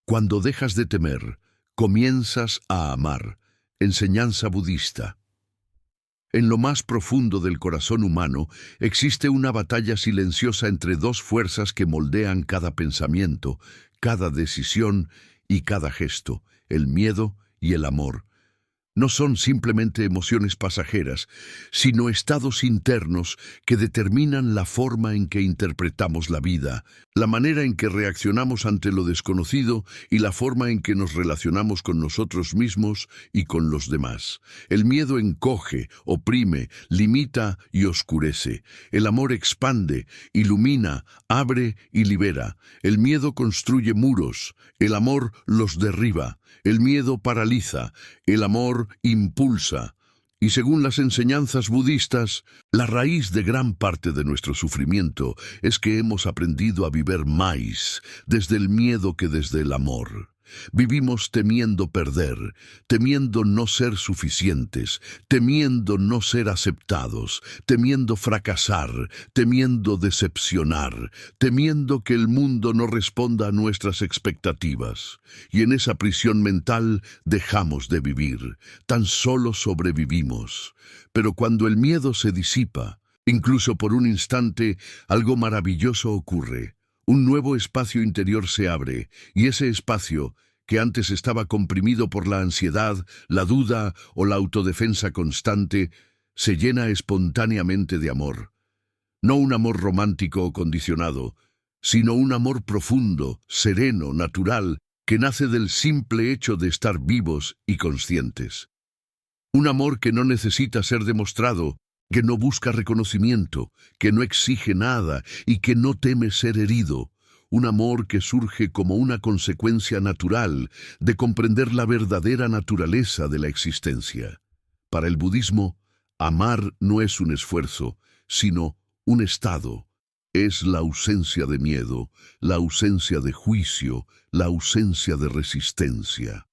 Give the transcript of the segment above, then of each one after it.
Cuando dejas de temer, comienzas a amar. Enseñanza budista. En lo más profundo del corazón humano existe una batalla silenciosa entre dos fuerzas que moldean cada pensamiento, cada decisión y cada gesto: el miedo y el amor. No son simplemente emociones pasajeras, sino estados internos que determinan la forma en que interpretamos la vida, la manera en que reaccionamos ante lo desconocido y la forma en que nos relacionamos con nosotros mismos y con los demás. El miedo encoge, oprime, limita y oscurece. El amor expande, ilumina, abre y libera. El miedo construye muros, el amor los derriba. El miedo paraliza, el amor impulsa. Y según las enseñanzas budistas, la raíz de gran parte de nuestro sufrimiento es que hemos aprendido a vivir más desde el miedo que desde el amor. Vivimos temiendo perder, temiendo no ser suficientes, temiendo no ser aceptados, temiendo fracasar, temiendo decepcionar, temiendo que el mundo no responda a nuestras expectativas. Y en esa prisión mental dejamos de vivir, tan solo sobrevivimos. Pero cuando el miedo se disipa, incluso por un instante, algo maravilloso ocurre. Un nuevo espacio interior se abre, y ese espacio, que antes estaba comprimido por la ansiedad, la duda o la autodefensa constante, se llena espontáneamente de amor. No un amor romántico o condicionado, sino un amor profundo, sereno, natural, que nace del simple hecho de estar vivos y conscientes. Un amor que no necesita ser demostrado, que no busca reconocimiento, que no exige nada y que no teme ser herido. Un amor que surge como una consecuencia natural de comprender la verdadera naturaleza de la existencia. Para el budismo, amar no es un esfuerzo, sino un estado. Es la ausencia de miedo, la ausencia de juicio, la ausencia de resistencia.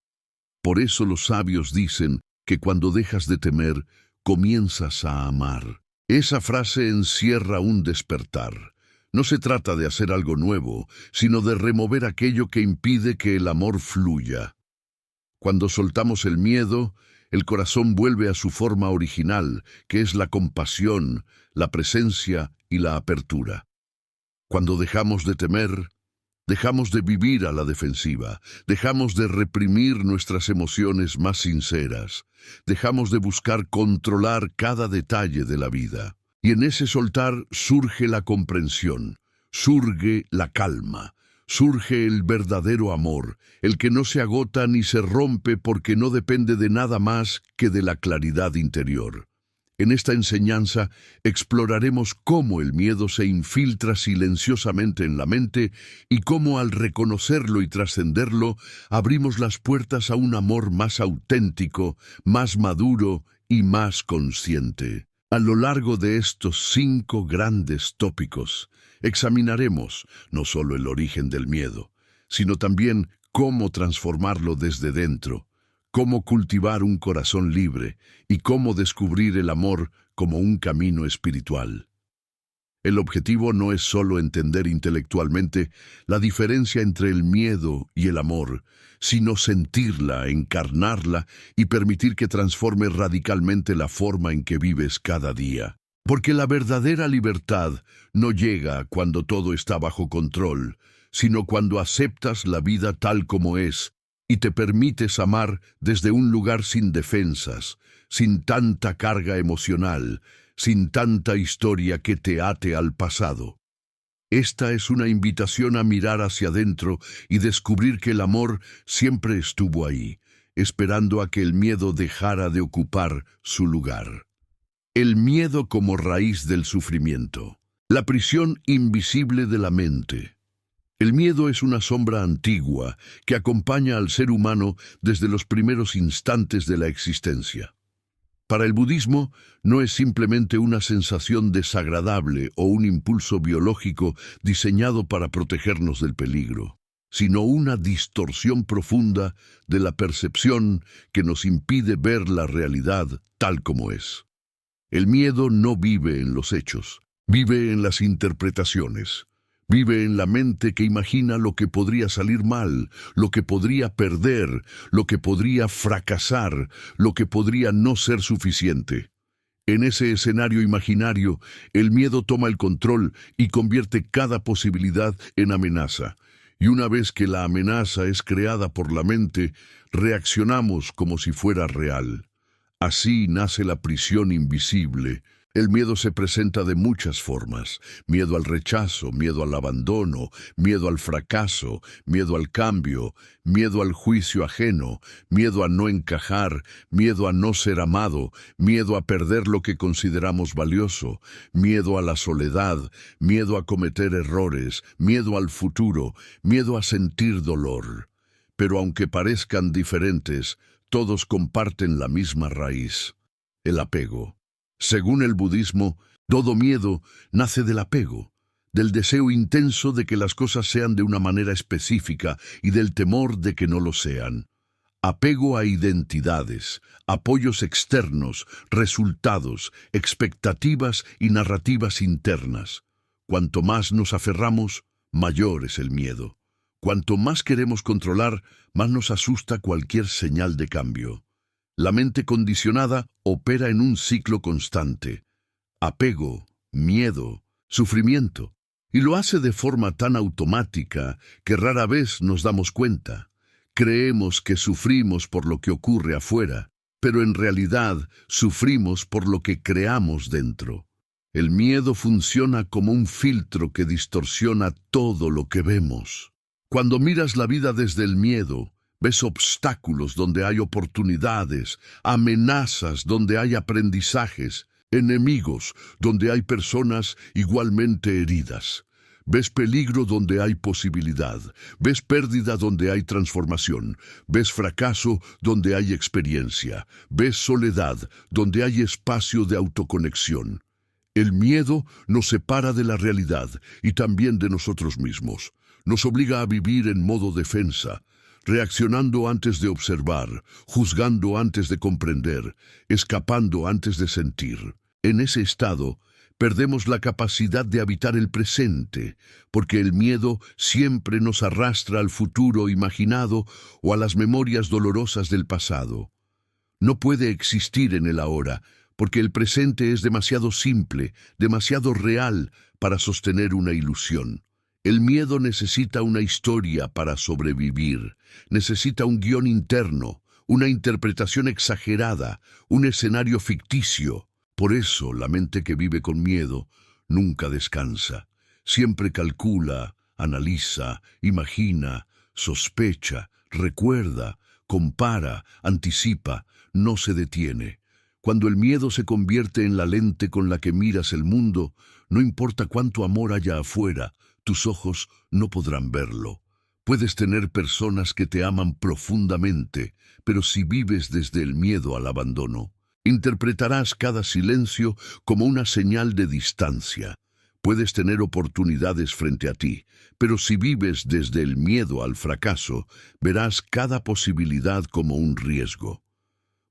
Por eso los sabios dicen que cuando dejas de temer, comienzas a amar. Esa frase encierra un despertar. No se trata de hacer algo nuevo, sino de remover aquello que impide que el amor fluya. Cuando soltamos el miedo, el corazón vuelve a su forma original, que es la compasión, la presencia y la apertura. Cuando dejamos de temer, dejamos de vivir a la defensiva, dejamos de reprimir nuestras emociones más sinceras, dejamos de buscar controlar cada detalle de la vida. Y en ese soltar surge la comprensión, surge la calma, surge el verdadero amor, el que no se agota ni se rompe porque no depende de nada más que de la claridad interior. En esta enseñanza exploraremos cómo el miedo se infiltra silenciosamente en la mente y cómo al reconocerlo y trascenderlo abrimos las puertas a un amor más auténtico, más maduro y más consciente. A lo largo de estos 5 grandes tópicos examinaremos no solo el origen del miedo, sino también cómo transformarlo desde dentro, cómo cultivar un corazón libre y cómo descubrir el amor como un camino espiritual. El objetivo no es solo entender intelectualmente la diferencia entre el miedo y el amor, sino sentirla, encarnarla y permitir que transforme radicalmente la forma en que vives cada día. Porque la verdadera libertad no llega cuando todo está bajo control, sino cuando aceptas la vida tal como es y te permites amar desde un lugar sin defensas, sin tanta carga emocional, sin tanta historia que te ate al pasado. Esta es una invitación a mirar hacia adentro y descubrir que el amor siempre estuvo ahí, esperando a que el miedo dejara de ocupar su lugar. El miedo como raíz del sufrimiento. La prisión invisible de la mente. El miedo es una sombra antigua que acompaña al ser humano desde los primeros instantes de la existencia. Para el budismo, no es simplemente una sensación desagradable o un impulso biológico diseñado para protegernos del peligro, sino una distorsión profunda de la percepción que nos impide ver la realidad tal como es. El miedo no vive en los hechos, vive en las interpretaciones. Vive en la mente que imagina lo que podría salir mal, lo que podría perder, lo que podría fracasar, lo que podría no ser suficiente. En ese escenario imaginario, el miedo toma el control y convierte cada posibilidad en amenaza. Y una vez que la amenaza es creada por la mente, reaccionamos como si fuera real. Así nace la prisión invisible. El miedo se presenta de muchas formas: miedo al rechazo, miedo al abandono, miedo al fracaso, miedo al cambio, miedo al juicio ajeno, miedo a no encajar, miedo a no ser amado, miedo a perder lo que consideramos valioso, miedo a la soledad, miedo a cometer errores, miedo al futuro, miedo a sentir dolor. Pero aunque parezcan diferentes, todos comparten la misma raíz: el apego. Según el budismo, todo miedo nace del apego, del deseo intenso de que las cosas sean de una manera específica y del temor de que no lo sean. Apego a identidades, apoyos externos, resultados, expectativas y narrativas internas. Cuanto más nos aferramos, mayor es el miedo. Cuanto más queremos controlar, más nos asusta cualquier señal de cambio. La mente condicionada opera en un ciclo constante: apego, miedo, sufrimiento, y lo hace de forma tan automática que rara vez nos damos cuenta. Creemos que sufrimos por lo que ocurre afuera, pero en realidad sufrimos por lo que creamos dentro. El miedo funciona como un filtro que distorsiona todo lo que vemos. Cuando miras la vida desde el miedo, ves obstáculos donde hay oportunidades, amenazas donde hay aprendizajes, enemigos donde hay personas igualmente heridas. Ves peligro donde hay posibilidad, ves pérdida donde hay transformación, ves fracaso donde hay experiencia, ves soledad donde hay espacio de autoconexión. El miedo nos separa de la realidad y también de nosotros mismos. Nos obliga a vivir en modo defensa, reaccionando antes de observar, juzgando antes de comprender, escapando antes de sentir. En ese estado, perdemos la capacidad de habitar el presente, porque el miedo siempre nos arrastra al futuro imaginado o a las memorias dolorosas del pasado. No puede existir en el ahora, porque el presente es demasiado simple, demasiado real para sostener una ilusión. El miedo necesita una historia para sobrevivir, necesita un guión interno, una interpretación exagerada, un escenario ficticio. Por eso la mente que vive con miedo nunca descansa. Siempre calcula, analiza, imagina, sospecha, recuerda, compara, anticipa, no se detiene. Cuando el miedo se convierte en la lente con la que miras el mundo, no importa cuánto amor haya afuera, tus ojos no podrán verlo. Puedes tener personas que te aman profundamente, pero si vives desde el miedo al abandono, interpretarás cada silencio como una señal de distancia. Puedes tener oportunidades frente a ti, pero si vives desde el miedo al fracaso, verás cada posibilidad como un riesgo.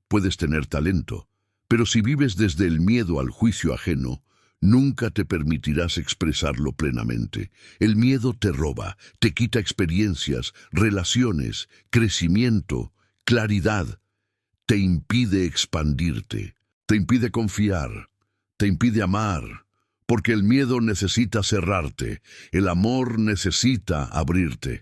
Puedes tener talento, pero si vives desde el miedo al juicio ajeno, nunca te permitirás expresarlo plenamente. El miedo te roba, te quita experiencias, relaciones, crecimiento, claridad. Te impide expandirte, te impide confiar, te impide amar, porque el miedo necesita cerrarte, el amor necesita abrirte.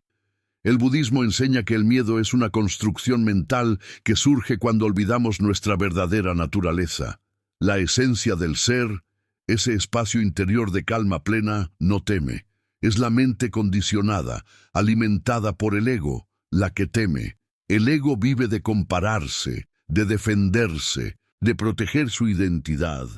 El budismo enseña que el miedo es una construcción mental que surge cuando olvidamos nuestra verdadera naturaleza. La esencia del ser, ese espacio interior de calma plena, no teme. Es la mente condicionada, alimentada por el ego, la que teme. El ego vive de compararse, de defenderse, de proteger su identidad,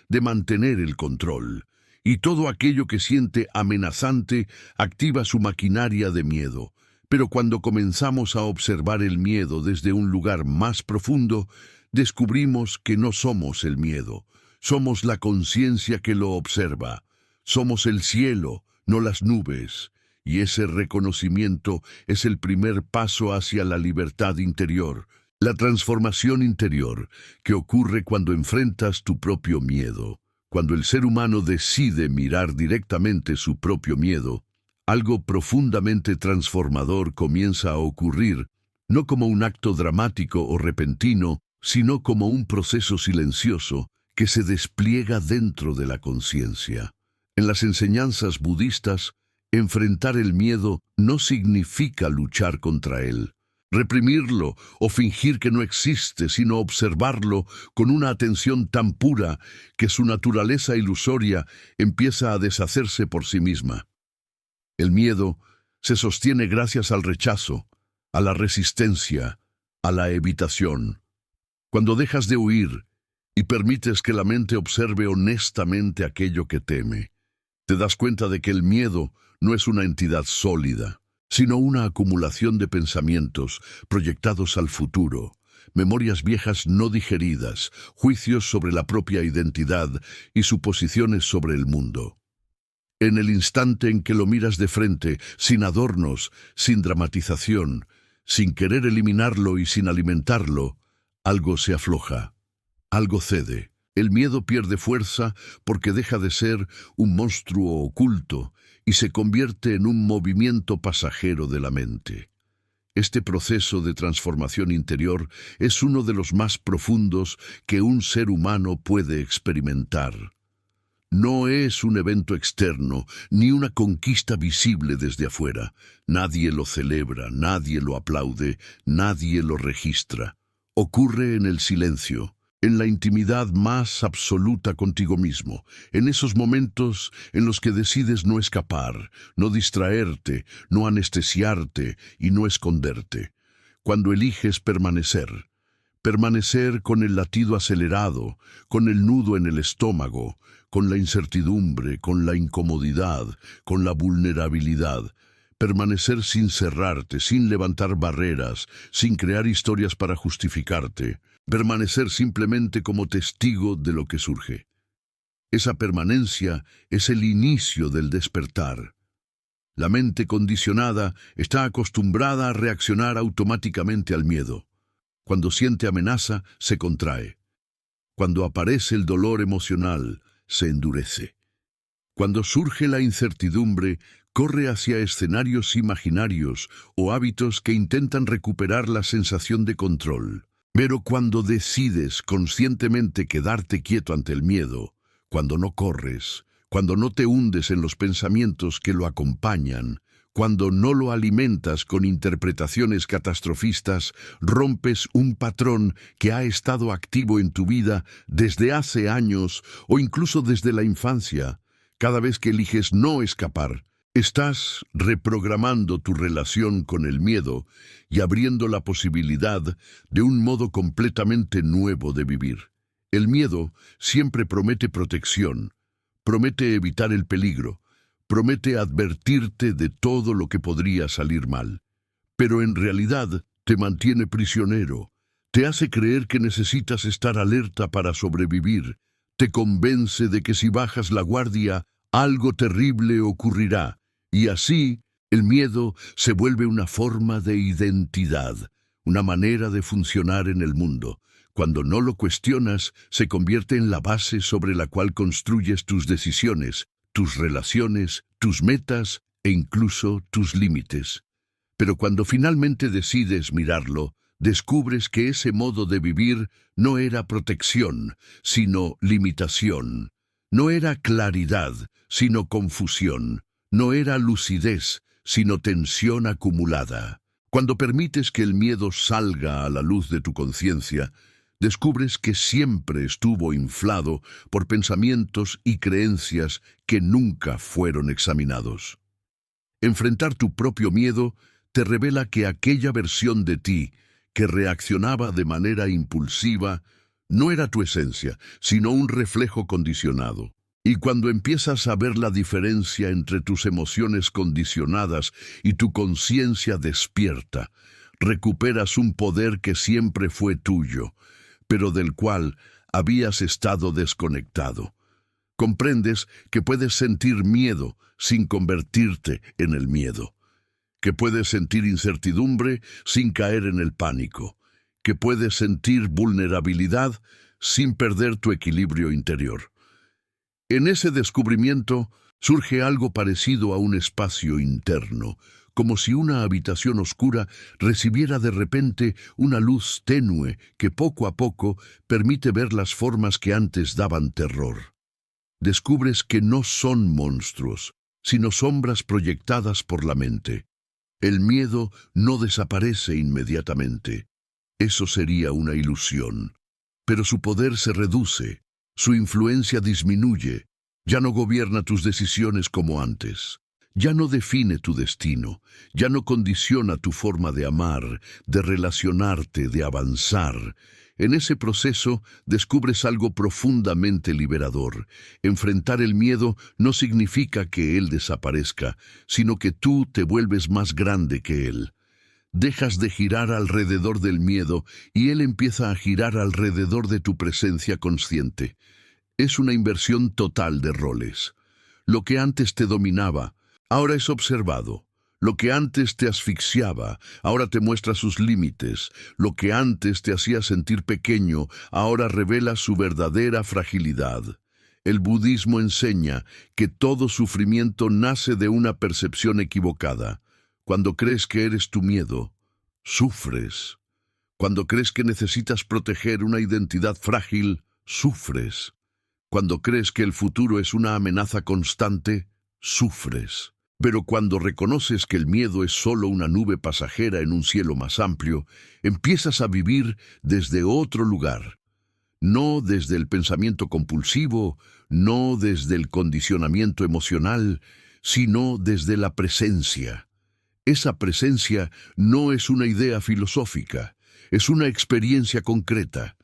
de mantener el control. Y todo aquello que siente amenazante activa su maquinaria de miedo. Pero cuando comenzamos a observar el miedo desde un lugar más profundo, descubrimos que no somos el miedo. Somos la conciencia que lo observa. Somos el cielo, no las nubes. Y ese reconocimiento es el primer paso hacia la libertad interior, la transformación interior que ocurre cuando enfrentas tu propio miedo. Cuando el ser humano decide mirar directamente su propio miedo, Algo profundamente transformador comienza a ocurrir, no como un acto dramático o repentino, sino como un proceso silencioso que se despliega dentro de la conciencia. En las enseñanzas budistas, enfrentar el miedo no significa luchar contra él, reprimirlo o fingir que no existe, sino observarlo con una atención tan pura que su naturaleza ilusoria empieza a deshacerse por sí misma. El miedo se sostiene gracias al rechazo, a la resistencia, a la evitación. Cuando dejas de huir y permites que la mente observe honestamente aquello que teme, te das cuenta de que el miedo no es una entidad sólida, sino una acumulación de pensamientos proyectados al futuro, memorias viejas no digeridas, juicios sobre la propia identidad y suposiciones sobre el mundo. En el instante en que lo miras de frente, sin adornos, sin dramatización, sin querer eliminarlo y sin alimentarlo, algo se afloja, algo cede. El miedo pierde fuerza porque deja de ser un monstruo oculto y se convierte en un movimiento pasajero de la mente. Este proceso de transformación interior es uno de los más profundos que un ser humano puede experimentar. No es un evento externo, ni una conquista visible desde afuera. Nadie lo celebra, nadie lo aplaude, nadie lo registra. Ocurre en el silencio, en la intimidad más absoluta contigo mismo, en esos momentos en los que decides no escapar, no distraerte, no anestesiarte y no esconderte. Cuando eliges permanecer con el latido acelerado, con el nudo en el estómago, con la incertidumbre, con la incomodidad, con la vulnerabilidad. Permanecer sin cerrarte, sin levantar barreras, sin crear historias para justificarte. Permanecer simplemente como testigo de lo que surge. Esa permanencia es el inicio del despertar. La mente condicionada está acostumbrada a reaccionar automáticamente al miedo. Cuando siente amenaza, se contrae. Cuando aparece el dolor emocional, se endurece. Cuando surge la incertidumbre, corre hacia escenarios imaginarios o hábitos que intentan recuperar la sensación de control. Pero cuando decides conscientemente quedarte quieto ante el miedo, cuando no corres, cuando no te hundes en los pensamientos que lo acompañan, cuando no lo alimentas con interpretaciones catastrofistas, rompes un patrón que ha estado activo en tu vida desde hace años o incluso desde la infancia. Cada vez que eliges no escapar, estás reprogramando tu relación con el miedo y abriendo la posibilidad de un modo completamente nuevo de vivir. El miedo siempre promete protección, promete evitar el peligro, promete advertirte de todo lo que podría salir mal. Pero en realidad te mantiene prisionero, te hace creer que necesitas estar alerta para sobrevivir, te convence de que si bajas la guardia, algo terrible ocurrirá, y así el miedo se vuelve una forma de identidad, una manera de funcionar en el mundo. Cuando no lo cuestionas, se convierte en la base sobre la cual construyes tus decisiones, tus relaciones, tus metas e incluso tus límites. Pero cuando finalmente decides mirarlo, descubres que ese modo de vivir no era protección, sino limitación. No era claridad, sino confusión. No era lucidez, sino tensión acumulada. Cuando permites que el miedo salga a la luz de tu conciencia, descubres que siempre estuvo inflado por pensamientos y creencias que nunca fueron examinados. Enfrentar tu propio miedo te revela que aquella versión de ti que reaccionaba de manera impulsiva no era tu esencia, sino un reflejo condicionado. Y cuando empiezas a ver la diferencia entre tus emociones condicionadas y tu conciencia despierta, recuperas un poder que siempre fue tuyo, pero del cual habías estado desconectado. Comprendes que puedes sentir miedo sin convertirte en el miedo, que puedes sentir incertidumbre sin caer en el pánico, que puedes sentir vulnerabilidad sin perder tu equilibrio interior. En ese descubrimiento Surge algo parecido a un espacio interno, como si una habitación oscura recibiera de repente una luz tenue que poco a poco permite ver las formas que antes daban terror. Descubres que no son monstruos, sino sombras proyectadas por la mente. El miedo no desaparece inmediatamente. Eso sería una ilusión. Pero su poder se reduce, su influencia disminuye. Ya no gobierna tus decisiones como antes. Ya no define tu destino. Ya no condiciona tu forma de amar, de relacionarte, de avanzar. En ese proceso descubres algo profundamente liberador. Enfrentar el miedo no significa que él desaparezca, sino que tú te vuelves más grande que él. Dejas de girar alrededor del miedo y él empieza a girar alrededor de tu presencia consciente. Es una inversión total de roles. Lo que antes te dominaba, ahora es observado. Lo que antes te asfixiaba, ahora te muestra sus límites. Lo que antes te hacía sentir pequeño, ahora revela su verdadera fragilidad. El budismo enseña que todo sufrimiento nace de una percepción equivocada. Cuando crees que eres tu miedo, sufres. Cuando crees que necesitas proteger una identidad frágil, sufres. Cuando crees que el futuro es una amenaza constante, sufres. Pero cuando reconoces que el miedo es solo una nube pasajera en un cielo más amplio, empiezas a vivir desde otro lugar. No desde el pensamiento compulsivo, no desde el condicionamiento emocional, sino desde la presencia. Esa presencia no es una idea filosófica, es una experiencia concreta.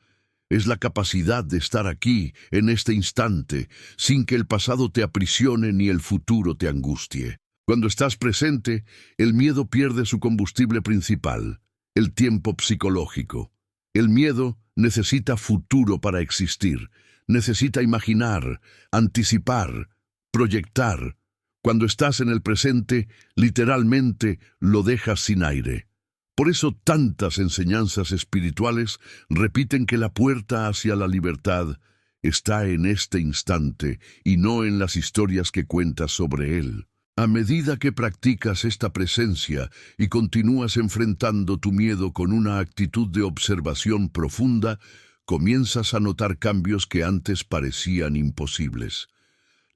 Es la capacidad de estar aquí, en este instante, sin que el pasado te aprisione ni el futuro te angustie. Cuando estás presente, el miedo pierde su combustible principal, el tiempo psicológico. El miedo necesita futuro para existir, necesita imaginar, anticipar, proyectar. Cuando estás en el presente, literalmente lo dejas sin aire. Por eso tantas enseñanzas espirituales repiten que la puerta hacia la libertad está en este instante y no en las historias que cuentas sobre él. A medida que practicas esta presencia y continúas enfrentando tu miedo con una actitud de observación profunda, comienzas a notar cambios que antes parecían imposibles.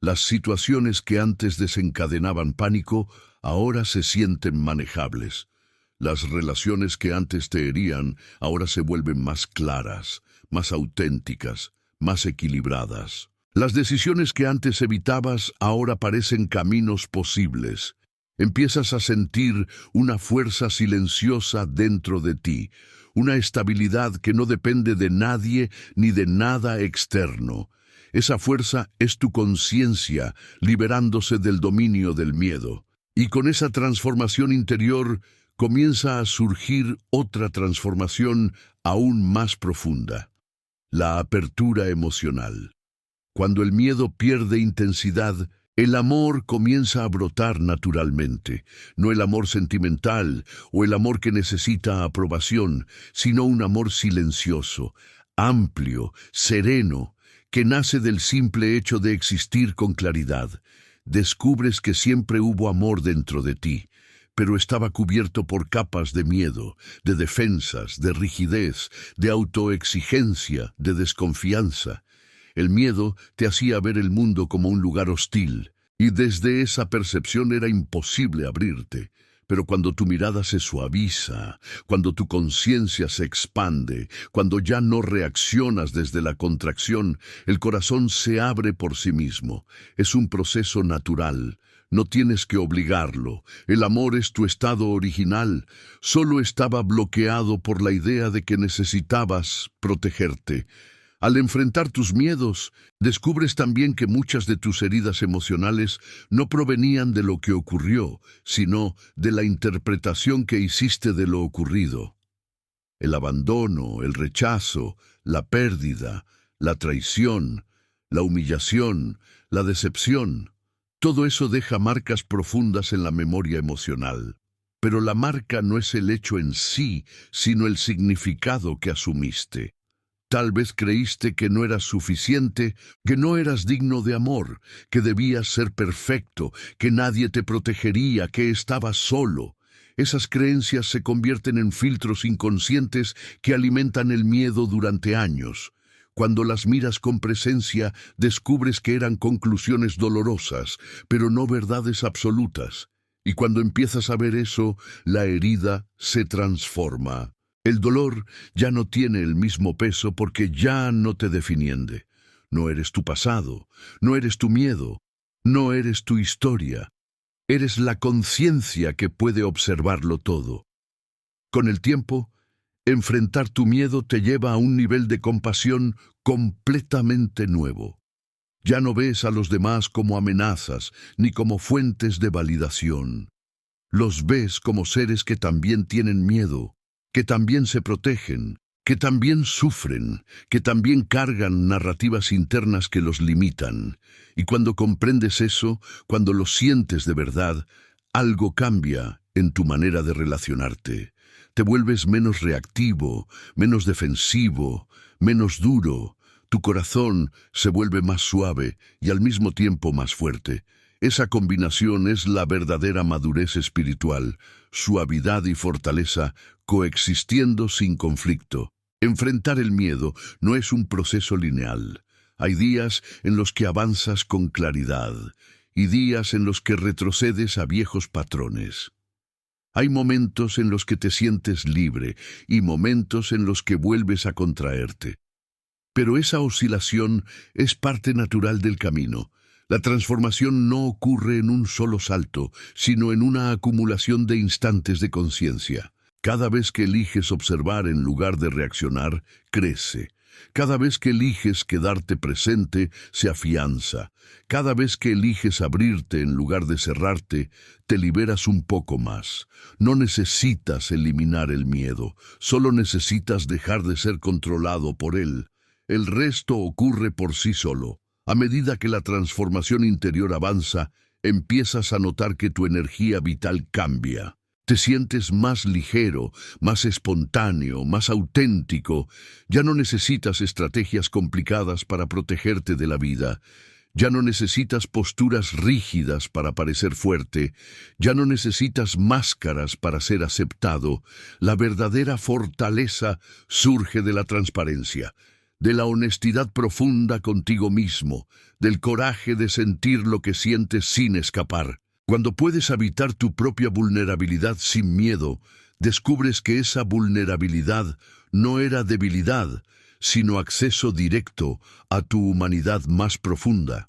Las situaciones que antes desencadenaban pánico ahora se sienten manejables. Las relaciones que antes te herían ahora se vuelven más claras, más auténticas, más equilibradas. Las decisiones que antes evitabas ahora parecen caminos posibles. Empiezas a sentir una fuerza silenciosa dentro de ti, una estabilidad que no depende de nadie ni de nada externo. Esa fuerza es tu conciencia liberándose del dominio del miedo. Y con esa transformación interior comienza a surgir otra transformación aún más profunda: la apertura emocional. Cuando el miedo pierde intensidad, el amor comienza a brotar naturalmente, no el amor sentimental o el amor que necesita aprobación, sino un amor silencioso, amplio, sereno, que nace del simple hecho de existir con claridad. Descubres que siempre hubo amor dentro de ti, pero estaba cubierto por capas de miedo, de defensas, de rigidez, de autoexigencia, de desconfianza. El miedo te hacía ver el mundo como un lugar hostil, y desde esa percepción era imposible abrirte. Pero cuando tu mirada se suaviza, cuando tu conciencia se expande, cuando ya no reaccionas desde la contracción, el corazón se abre por sí mismo. Es un proceso natural. No tienes que obligarlo. El amor es tu estado original. Solo estaba bloqueado por la idea de que necesitabas protegerte. Al enfrentar tus miedos, descubres también que muchas de tus heridas emocionales no provenían de lo que ocurrió, sino de la interpretación que hiciste de lo ocurrido. El abandono, el rechazo, la pérdida, la traición, la humillación, la decepción. Todo eso deja marcas profundas en la memoria emocional. Pero la marca no es el hecho en sí, sino el significado que asumiste. Tal vez creíste que no eras suficiente, que no eras digno de amor, que debías ser perfecto, que nadie te protegería, que estabas solo. Esas creencias se convierten en filtros inconscientes que alimentan el miedo durante años. Cuando las miras con presencia, descubres que eran conclusiones dolorosas, pero no verdades absolutas. Y cuando empiezas a ver eso, la herida se transforma. El dolor ya no tiene el mismo peso porque ya no te definiende. No eres tu pasado, no eres tu miedo, no eres tu historia. Eres la conciencia que puede observarlo todo. Con el tiempo, enfrentar tu miedo te lleva a un nivel de compasión completamente nuevo. Ya no ves a los demás como amenazas ni como fuentes de validación. Los ves como seres que también tienen miedo, que también se protegen, que también sufren, que también cargan narrativas internas que los limitan. Y cuando comprendes eso, cuando lo sientes de verdad, algo cambia en tu manera de relacionarte. Te vuelves menos reactivo, menos defensivo, menos duro. Tu corazón se vuelve más suave y al mismo tiempo más fuerte. Esa combinación es la verdadera madurez espiritual, suavidad y fortaleza coexistiendo sin conflicto. Enfrentar el miedo no es un proceso lineal. Hay días en los que avanzas con claridad y días en los que retrocedes a viejos patrones. Hay momentos en los que te sientes libre y momentos en los que vuelves a contraerte. Pero esa oscilación es parte natural del camino. La transformación no ocurre en un solo salto, sino en una acumulación de instantes de conciencia. Cada vez que eliges observar en lugar de reaccionar, crece. Cada vez que eliges quedarte presente, se afianza. Cada vez que eliges abrirte en lugar de cerrarte, te liberas un poco más. No necesitas eliminar el miedo, solo necesitas dejar de ser controlado por él. El resto ocurre por sí solo. A medida que la transformación interior avanza, empiezas a notar que tu energía vital cambia. Te sientes más ligero, más espontáneo, más auténtico. Ya no necesitas estrategias complicadas para protegerte de la vida. Ya no necesitas posturas rígidas para parecer fuerte. Ya no necesitas máscaras para ser aceptado. La verdadera fortaleza surge de la transparencia, de la honestidad profunda contigo mismo, del coraje de sentir lo que sientes sin escapar. Cuando puedes habitar tu propia vulnerabilidad sin miedo, descubres que esa vulnerabilidad no era debilidad, sino acceso directo a tu humanidad más profunda,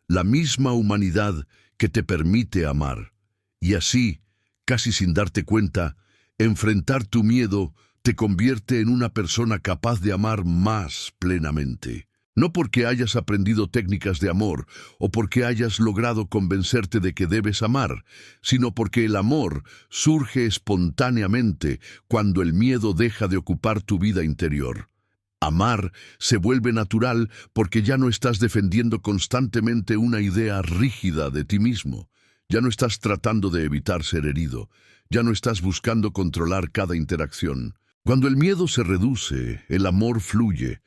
la misma humanidad que te permite amar. Y así, casi sin darte cuenta, enfrentar tu miedo te convierte en una persona capaz de amar más plenamente. No porque hayas aprendido técnicas de amor o porque hayas logrado convencerte de que debes amar, sino porque el amor surge espontáneamente cuando el miedo deja de ocupar tu vida interior. Amar se vuelve natural porque ya no estás defendiendo constantemente una idea rígida de ti mismo. Ya no estás tratando de evitar ser herido. Ya no estás buscando controlar cada interacción. Cuando el miedo se reduce, el amor fluye.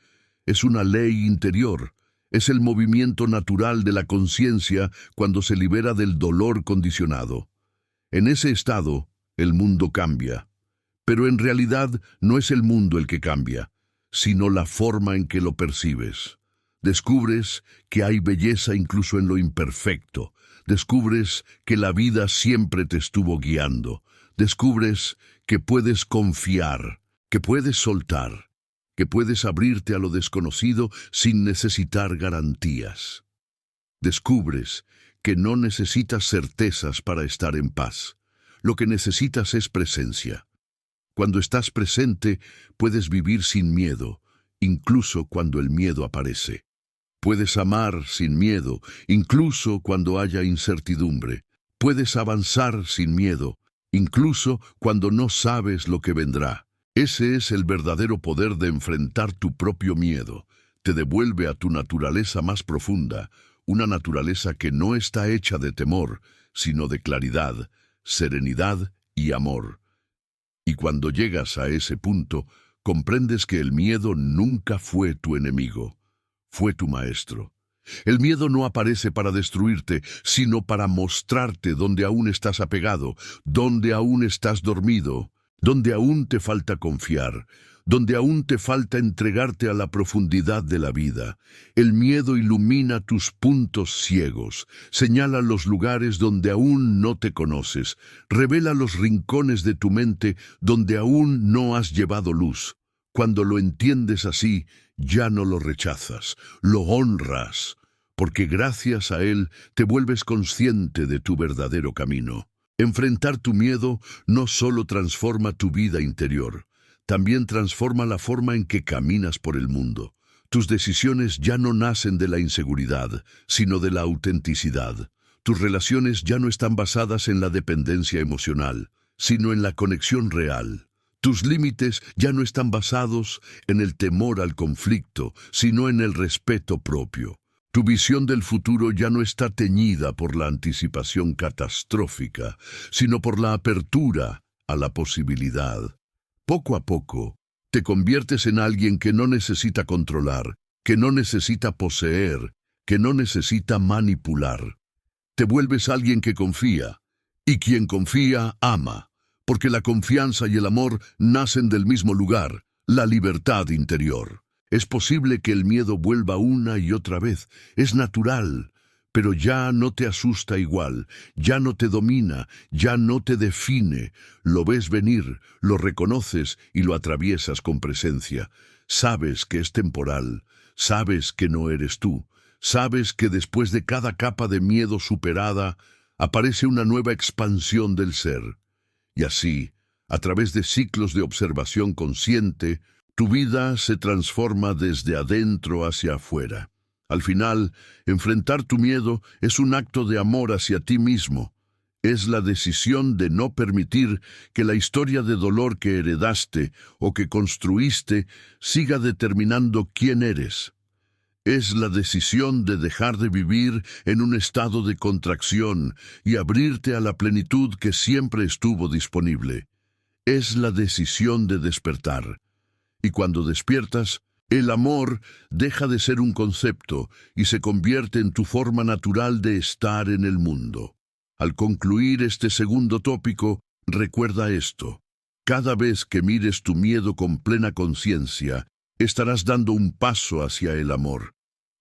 Es una ley interior. Es el movimiento natural de la conciencia cuando se libera del dolor condicionado. En ese estado, el mundo cambia. Pero en realidad no es el mundo el que cambia, sino la forma en que lo percibes. Descubres que hay belleza incluso en lo imperfecto. Descubres que la vida siempre te estuvo guiando. Descubres que puedes confiar, que puedes soltar, que puedes abrirte a lo desconocido sin necesitar garantías. Descubres que no necesitas certezas para estar en paz. Lo que necesitas es presencia. Cuando estás presente, puedes vivir sin miedo, incluso cuando el miedo aparece. Puedes amar sin miedo, incluso cuando haya incertidumbre. Puedes avanzar sin miedo, incluso cuando no sabes lo que vendrá. Ese es el verdadero poder de enfrentar tu propio miedo. Te devuelve a tu naturaleza más profunda, una naturaleza que no está hecha de temor, sino de claridad, serenidad y amor. Y cuando llegas a ese punto, comprendes que el miedo nunca fue tu enemigo, fue tu maestro. El miedo no aparece para destruirte, sino para mostrarte dónde aún estás apegado, dónde aún estás dormido, donde aún te falta confiar, donde aún te falta entregarte a la profundidad de la vida. El miedo ilumina tus puntos ciegos, señala los lugares donde aún no te conoces, revela los rincones de tu mente donde aún no has llevado luz. Cuando lo entiendes así, ya no lo rechazas, lo honras, porque gracias a él te vuelves consciente de tu verdadero camino. Enfrentar tu miedo no solo transforma tu vida interior, también transforma la forma en que caminas por el mundo. Tus decisiones ya no nacen de la inseguridad, sino de la autenticidad. Tus relaciones ya no están basadas en la dependencia emocional, sino en la conexión real. Tus límites ya no están basados en el temor al conflicto, sino en el respeto propio. Tu visión del futuro ya no está teñida por la anticipación catastrófica, sino por la apertura a la posibilidad. Poco a poco, te conviertes en alguien que no necesita controlar, que no necesita poseer, que no necesita manipular. Te vuelves alguien que confía, y quien confía ama. Porque la confianza y el amor nacen del mismo lugar, la libertad interior. Es posible que el miedo vuelva una y otra vez, es natural, pero ya no te asusta igual, ya no te domina, ya no te define. Lo ves venir, lo reconoces y lo atraviesas con presencia. Sabes que es temporal, sabes que no eres tú, sabes que después de cada capa de miedo superada, aparece una nueva expansión del ser. Y así, a través de ciclos de observación consciente, tu vida se transforma desde adentro hacia afuera. Al final, enfrentar tu miedo es un acto de amor hacia ti mismo. Es la decisión de no permitir que la historia de dolor que heredaste o que construiste siga determinando quién eres. Es la decisión de dejar de vivir en un estado de contracción y abrirte a la plenitud que siempre estuvo disponible. Es la decisión de despertar. Y cuando despiertas, el amor deja de ser un concepto y se convierte en tu forma natural de estar en el mundo. Al concluir este segundo tópico, recuerda esto. Cada vez que mires tu miedo con plena conciencia, estarás dando un paso hacia el amor.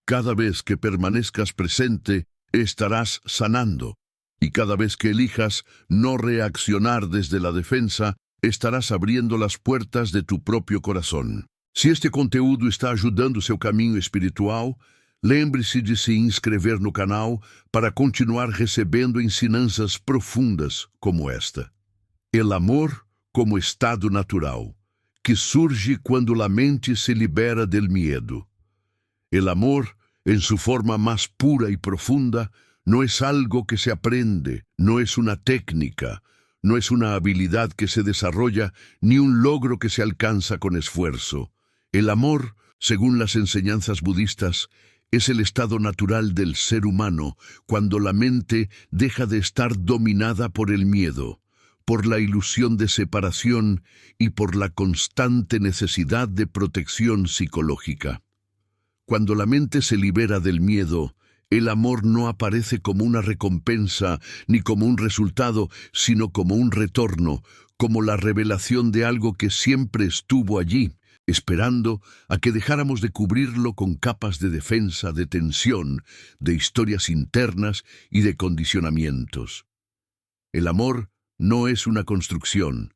Cada vez que permanezcas presente, estarás sanando. Y cada vez que elijas no reaccionar desde la defensa, estarás abriendo las puertas de tu próprio coração. Se este conteúdo está ajudando seu caminho espiritual, lembre-se de se inscrever no canal para continuar recebendo ensinanças profundas como esta. El amor como estado natural, que surge quando a mente se libera del miedo. El amor, en su forma más pura y profunda, no es algo que se aprende, no es una técnica, no es una habilidad que se desarrolla, ni un logro que se alcanza con esfuerzo. El amor, según las enseñanzas budistas, es el estado natural del ser humano cuando la mente deja de estar dominada por el miedo, por la ilusión de separación y por la constante necesidad de protección psicológica. Cuando la mente se libera del miedo, el amor no aparece como una recompensa ni como un resultado, sino como un retorno, como la revelación de algo que siempre estuvo allí, esperando a que dejáramos de cubrirlo con capas de defensa, de tensión, de historias internas y de condicionamientos. El amor no es una construcción,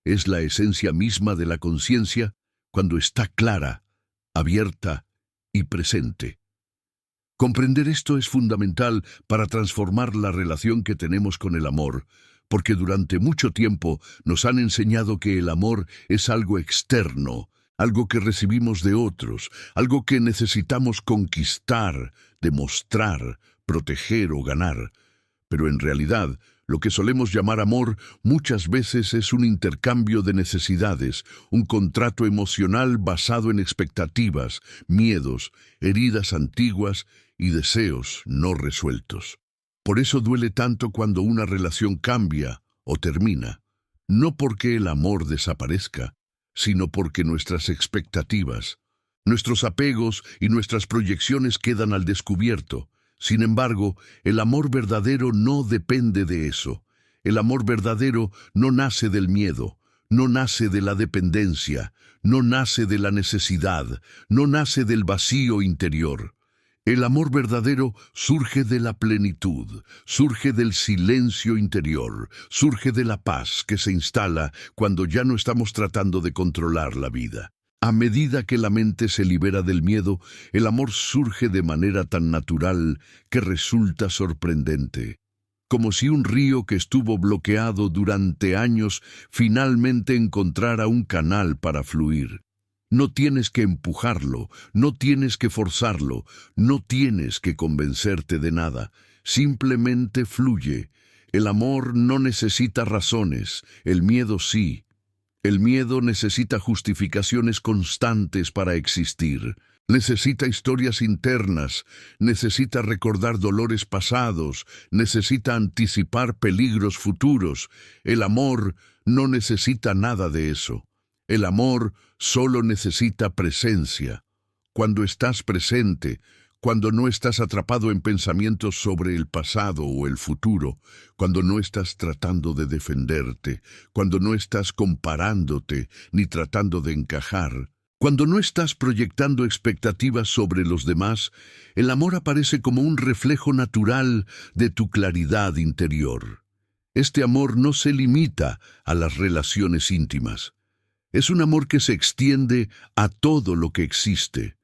es la esencia misma de la conciencia cuando está clara, abierta y presente. Comprender esto es fundamental para transformar la relación que tenemos con el amor, porque durante mucho tiempo nos han enseñado que el amor es algo externo, algo que recibimos de otros, algo que necesitamos conquistar, demostrar, proteger o ganar. Pero en realidad, lo que solemos llamar amor muchas veces es un intercambio de necesidades, un contrato emocional basado en expectativas, miedos, heridas antiguas y deseos no resueltos. Por eso duele tanto cuando una relación cambia o termina. No porque el amor desaparezca, sino porque nuestras expectativas, nuestros apegos y nuestras proyecciones quedan al descubierto. Sin embargo, el amor verdadero no depende de eso. El amor verdadero no nace del miedo, no nace de la dependencia, no nace de la necesidad, no nace del vacío interior. El amor verdadero surge de la plenitud, surge del silencio interior, surge de la paz que se instala cuando ya no estamos tratando de controlar la vida. A medida que la mente se libera del miedo, el amor surge de manera tan natural que resulta sorprendente. Como si un río que estuvo bloqueado durante años finalmente encontrara un canal para fluir. No tienes que empujarlo, no tienes que forzarlo, no tienes que convencerte de nada. Simplemente fluye. El amor no necesita razones, el miedo sí. El miedo necesita justificaciones constantes para existir. Necesita historias internas, necesita recordar dolores pasados, necesita anticipar peligros futuros. El amor no necesita nada de eso. El amor solo necesita presencia. Cuando estás presente, cuando no estás atrapado en pensamientos sobre el pasado o el futuro, cuando no estás tratando de defenderte, cuando no estás comparándote ni tratando de encajar, cuando no estás proyectando expectativas sobre los demás, el amor aparece como un reflejo natural de tu claridad interior. Este amor no se limita a las relaciones íntimas. Es un amor que se extiende a todo lo que existe.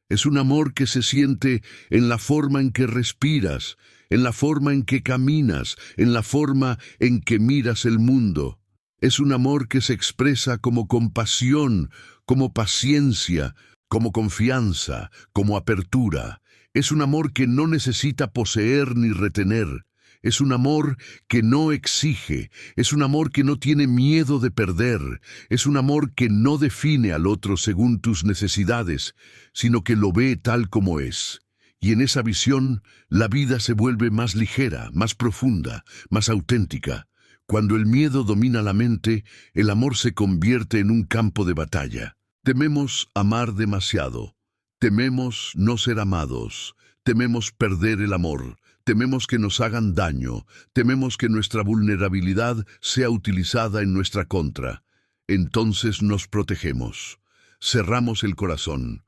Es un amor que se siente en la forma en que respiras, en la forma en que caminas, en la forma en que miras el mundo. Es un amor que se expresa como compasión, como paciencia, como confianza, como apertura. Es un amor que no necesita poseer ni retener. Es un amor que no exige, es un amor que no tiene miedo de perder, es un amor que no define al otro según tus necesidades, sino que lo ve tal como es. Y en esa visión, la vida se vuelve más ligera, más profunda, más auténtica. Cuando el miedo domina la mente, el amor se convierte en un campo de batalla. Tememos amar demasiado, tememos no ser amados, tememos perder el amor. Tememos que nos hagan daño, tememos que nuestra vulnerabilidad sea utilizada en nuestra contra. Entonces nos protegemos, cerramos el corazón,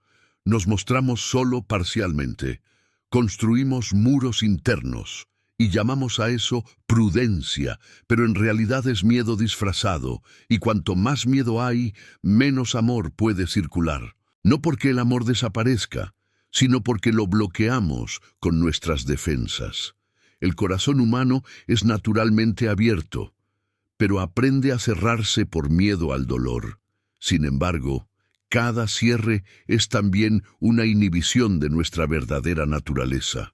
nos mostramos solo parcialmente, construimos muros internos y llamamos a eso prudencia, pero en realidad es miedo disfrazado, y cuanto más miedo hay, menos amor puede circular. No porque el amor desaparezca, sino porque lo bloqueamos con nuestras defensas. El corazón humano es naturalmente abierto, pero aprende a cerrarse por miedo al dolor. Sin embargo, cada cierre es también una inhibición de nuestra verdadera naturaleza.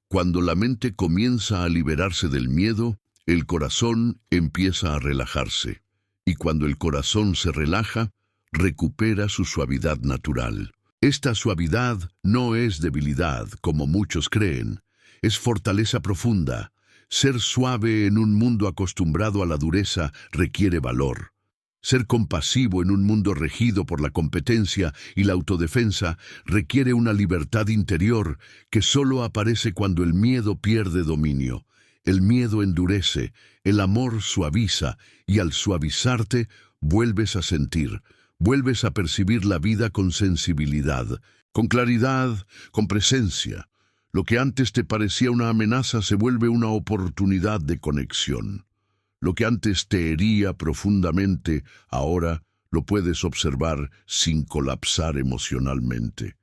Cuando la mente comienza a liberarse del miedo, el corazón empieza a relajarse, y cuando el corazón se relaja, recupera su suavidad natural. Esta suavidad no es debilidad, como muchos creen, es fortaleza profunda. Ser suave en un mundo acostumbrado a la dureza requiere valor. Ser compasivo en un mundo regido por la competencia y la autodefensa requiere una libertad interior que solo aparece cuando el miedo pierde dominio. El miedo endurece, el amor suaviza, y al suavizarte vuelves a sentir. Vuelves a percibir la vida con sensibilidad, con claridad, con presencia. Lo que antes te parecía una amenaza se vuelve una oportunidad de conexión. Lo que antes te hería profundamente, ahora lo puedes observar sin colapsar emocionalmente.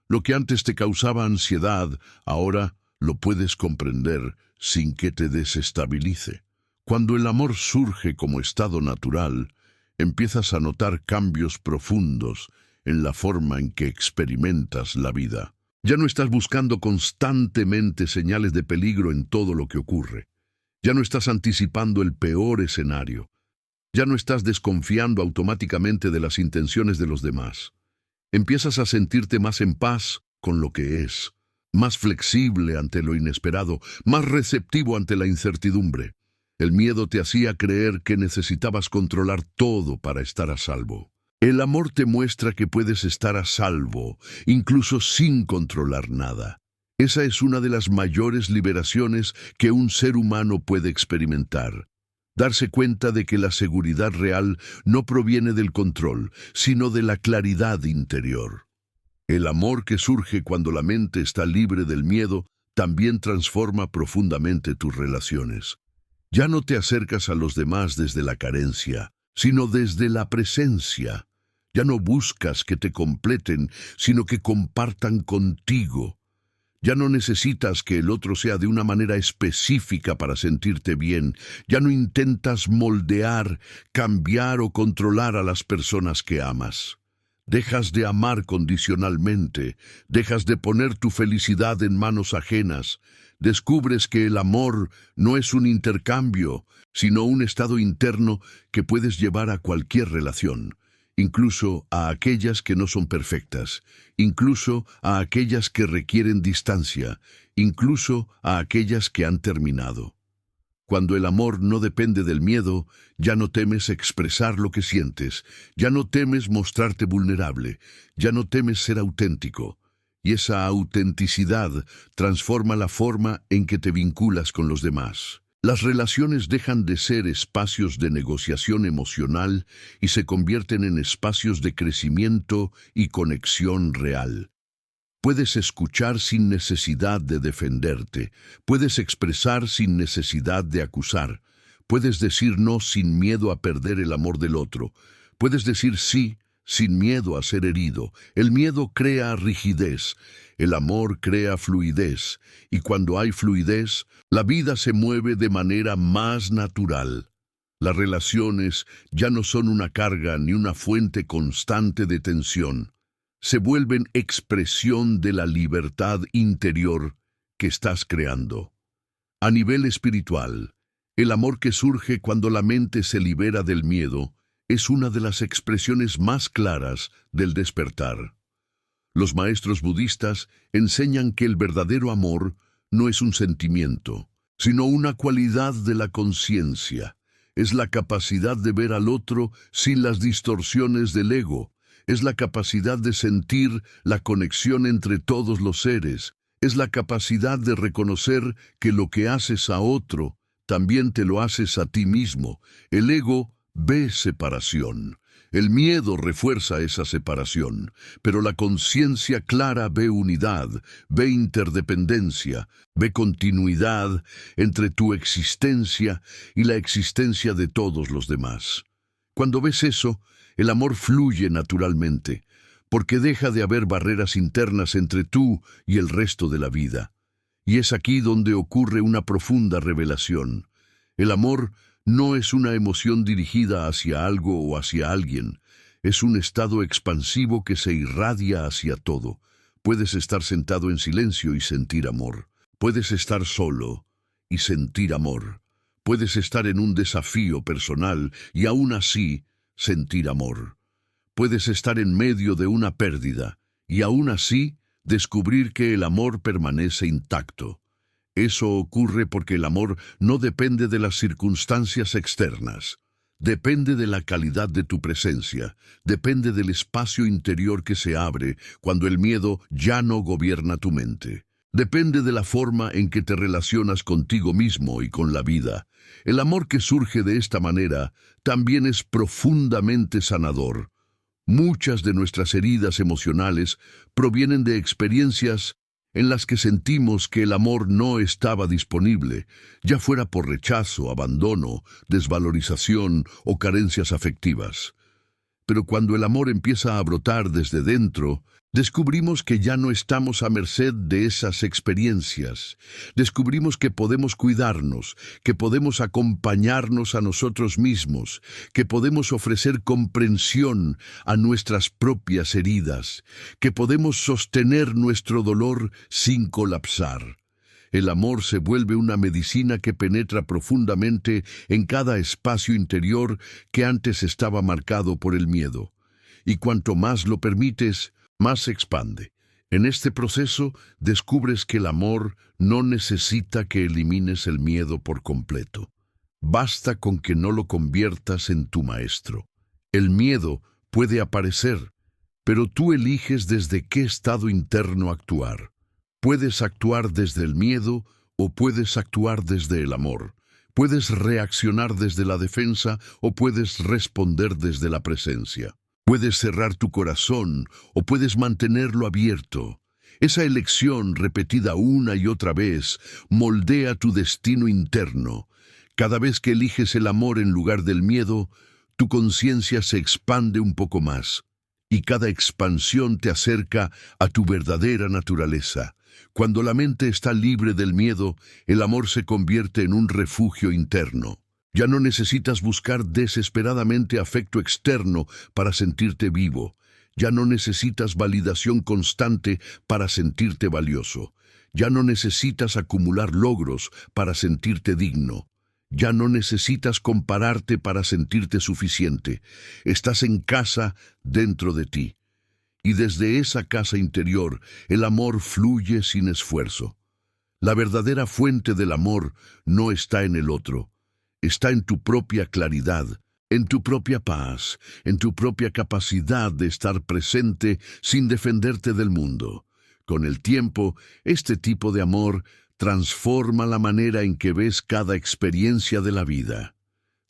Lo que antes te causaba ansiedad, ahora lo puedes comprender sin que te desestabilice. Cuando el amor surge como estado natural, empiezas a notar cambios profundos en la forma en que experimentas la vida. Ya no estás buscando constantemente señales de peligro en todo lo que ocurre. Ya no estás anticipando el peor escenario. Ya no estás desconfiando automáticamente de las intenciones de los demás. Empiezas a sentirte más en paz con lo que es, más flexible ante lo inesperado, más receptivo ante la incertidumbre. El miedo te hacía creer que necesitabas controlar todo para estar a salvo. El amor te muestra que puedes estar a salvo, incluso sin controlar nada. Esa es una de las mayores liberaciones que un ser humano puede experimentar. Darse cuenta de que la seguridad real no proviene del control, sino de la claridad interior. El amor que surge cuando la mente está libre del miedo también transforma profundamente tus relaciones. Ya no te acercas a los demás desde la carencia, sino desde la presencia. Ya no buscas que te completen, sino que compartan contigo. Ya no necesitas que el otro sea de una manera específica para sentirte bien. Ya no intentas moldear, cambiar o controlar a las personas que amas. Dejas de amar condicionalmente, dejas de poner tu felicidad en manos ajenas. Descubres que el amor no es un intercambio, sino un estado interno que puedes llevar a cualquier relación, incluso a aquellas que no son perfectas, incluso a aquellas que requieren distancia, incluso a aquellas que han terminado. Cuando el amor no depende del miedo, ya no temes expresar lo que sientes, ya no temes mostrarte vulnerable, ya no temes ser auténtico. Y esa autenticidad transforma la forma en que te vinculas con los demás. Las relaciones dejan de ser espacios de negociación emocional y se convierten en espacios de crecimiento y conexión real. Puedes escuchar sin necesidad de defenderte, puedes expresar sin necesidad de acusar, puedes decir no sin miedo a perder el amor del otro, puedes decir sí sin miedo a ser herido. El miedo crea rigidez, el amor crea fluidez, y cuando hay fluidez, la vida se mueve de manera más natural. Las relaciones ya no son una carga ni una fuente constante de tensión. Se vuelven expresión de la libertad interior que estás creando. A nivel espiritual, el amor que surge cuando la mente se libera del miedo es una de las expresiones más claras del despertar. Los maestros budistas enseñan que el verdadero amor no es un sentimiento, sino una cualidad de la conciencia. Es la capacidad de ver al otro sin las distorsiones del ego. Es la capacidad de sentir la conexión entre todos los seres. Es la capacidad de reconocer que lo que haces a otro, también te lo haces a ti mismo. El ego ve separación. El miedo refuerza esa separación, pero la conciencia clara ve unidad, ve interdependencia, ve continuidad entre tu existencia y la existencia de todos los demás. Cuando ves eso, el amor fluye naturalmente, porque deja de haber barreras internas entre tú y el resto de la vida. Y es aquí donde ocurre una profunda revelación. El amor no es una emoción dirigida hacia algo o hacia alguien. Es un estado expansivo que se irradia hacia todo. Puedes estar sentado en silencio y sentir amor. Puedes estar solo y sentir amor. Puedes estar en un desafío personal y aún así sentir amor. Puedes estar en medio de una pérdida y aún así descubrir que el amor permanece intacto. Eso ocurre porque el amor no depende de las circunstancias externas. Depende de la calidad de tu presencia, depende del espacio interior que se abre cuando el miedo ya no gobierna tu mente. Depende de la forma en que te relacionas contigo mismo y con la vida. El amor que surge de esta manera también es profundamente sanador. Muchas de nuestras heridas emocionales provienen de experiencias en las que sentimos que el amor no estaba disponible, ya fuera por rechazo, abandono, desvalorización o carencias afectivas. Pero cuando el amor empieza a brotar desde dentro, descubrimos que ya no estamos a merced de esas experiencias. Descubrimos que podemos cuidarnos, que podemos acompañarnos a nosotros mismos, que podemos ofrecer comprensión a nuestras propias heridas, que podemos sostener nuestro dolor sin colapsar. El amor se vuelve una medicina que penetra profundamente en cada espacio interior que antes estaba marcado por el miedo. Y cuanto más lo permites, más se expande. En este proceso descubres que el amor no necesita que elimines el miedo por completo. Basta con que no lo conviertas en tu maestro. El miedo puede aparecer, pero tú eliges desde qué estado interno actuar. Puedes actuar desde el miedo o puedes actuar desde el amor. Puedes reaccionar desde la defensa o puedes responder desde la presencia. Puedes cerrar tu corazón o puedes mantenerlo abierto. Esa elección repetida una y otra vez moldea tu destino interno. Cada vez que eliges el amor en lugar del miedo, tu conciencia se expande un poco más, y cada expansión te acerca a tu verdadera naturaleza. Cuando la mente está libre del miedo, el amor se convierte en un refugio interno. Ya no necesitas buscar desesperadamente afecto externo para sentirte vivo. Ya no necesitas validación constante para sentirte valioso. Ya no necesitas acumular logros para sentirte digno. Ya no necesitas compararte para sentirte suficiente. Estás en casa dentro de ti. Y desde esa casa interior, el amor fluye sin esfuerzo. La verdadera fuente del amor no está en el otro. Está en tu propia claridad, en tu propia paz, en tu propia capacidad de estar presente sin defenderte del mundo. Con el tiempo, este tipo de amor transforma la manera en que ves cada experiencia de la vida.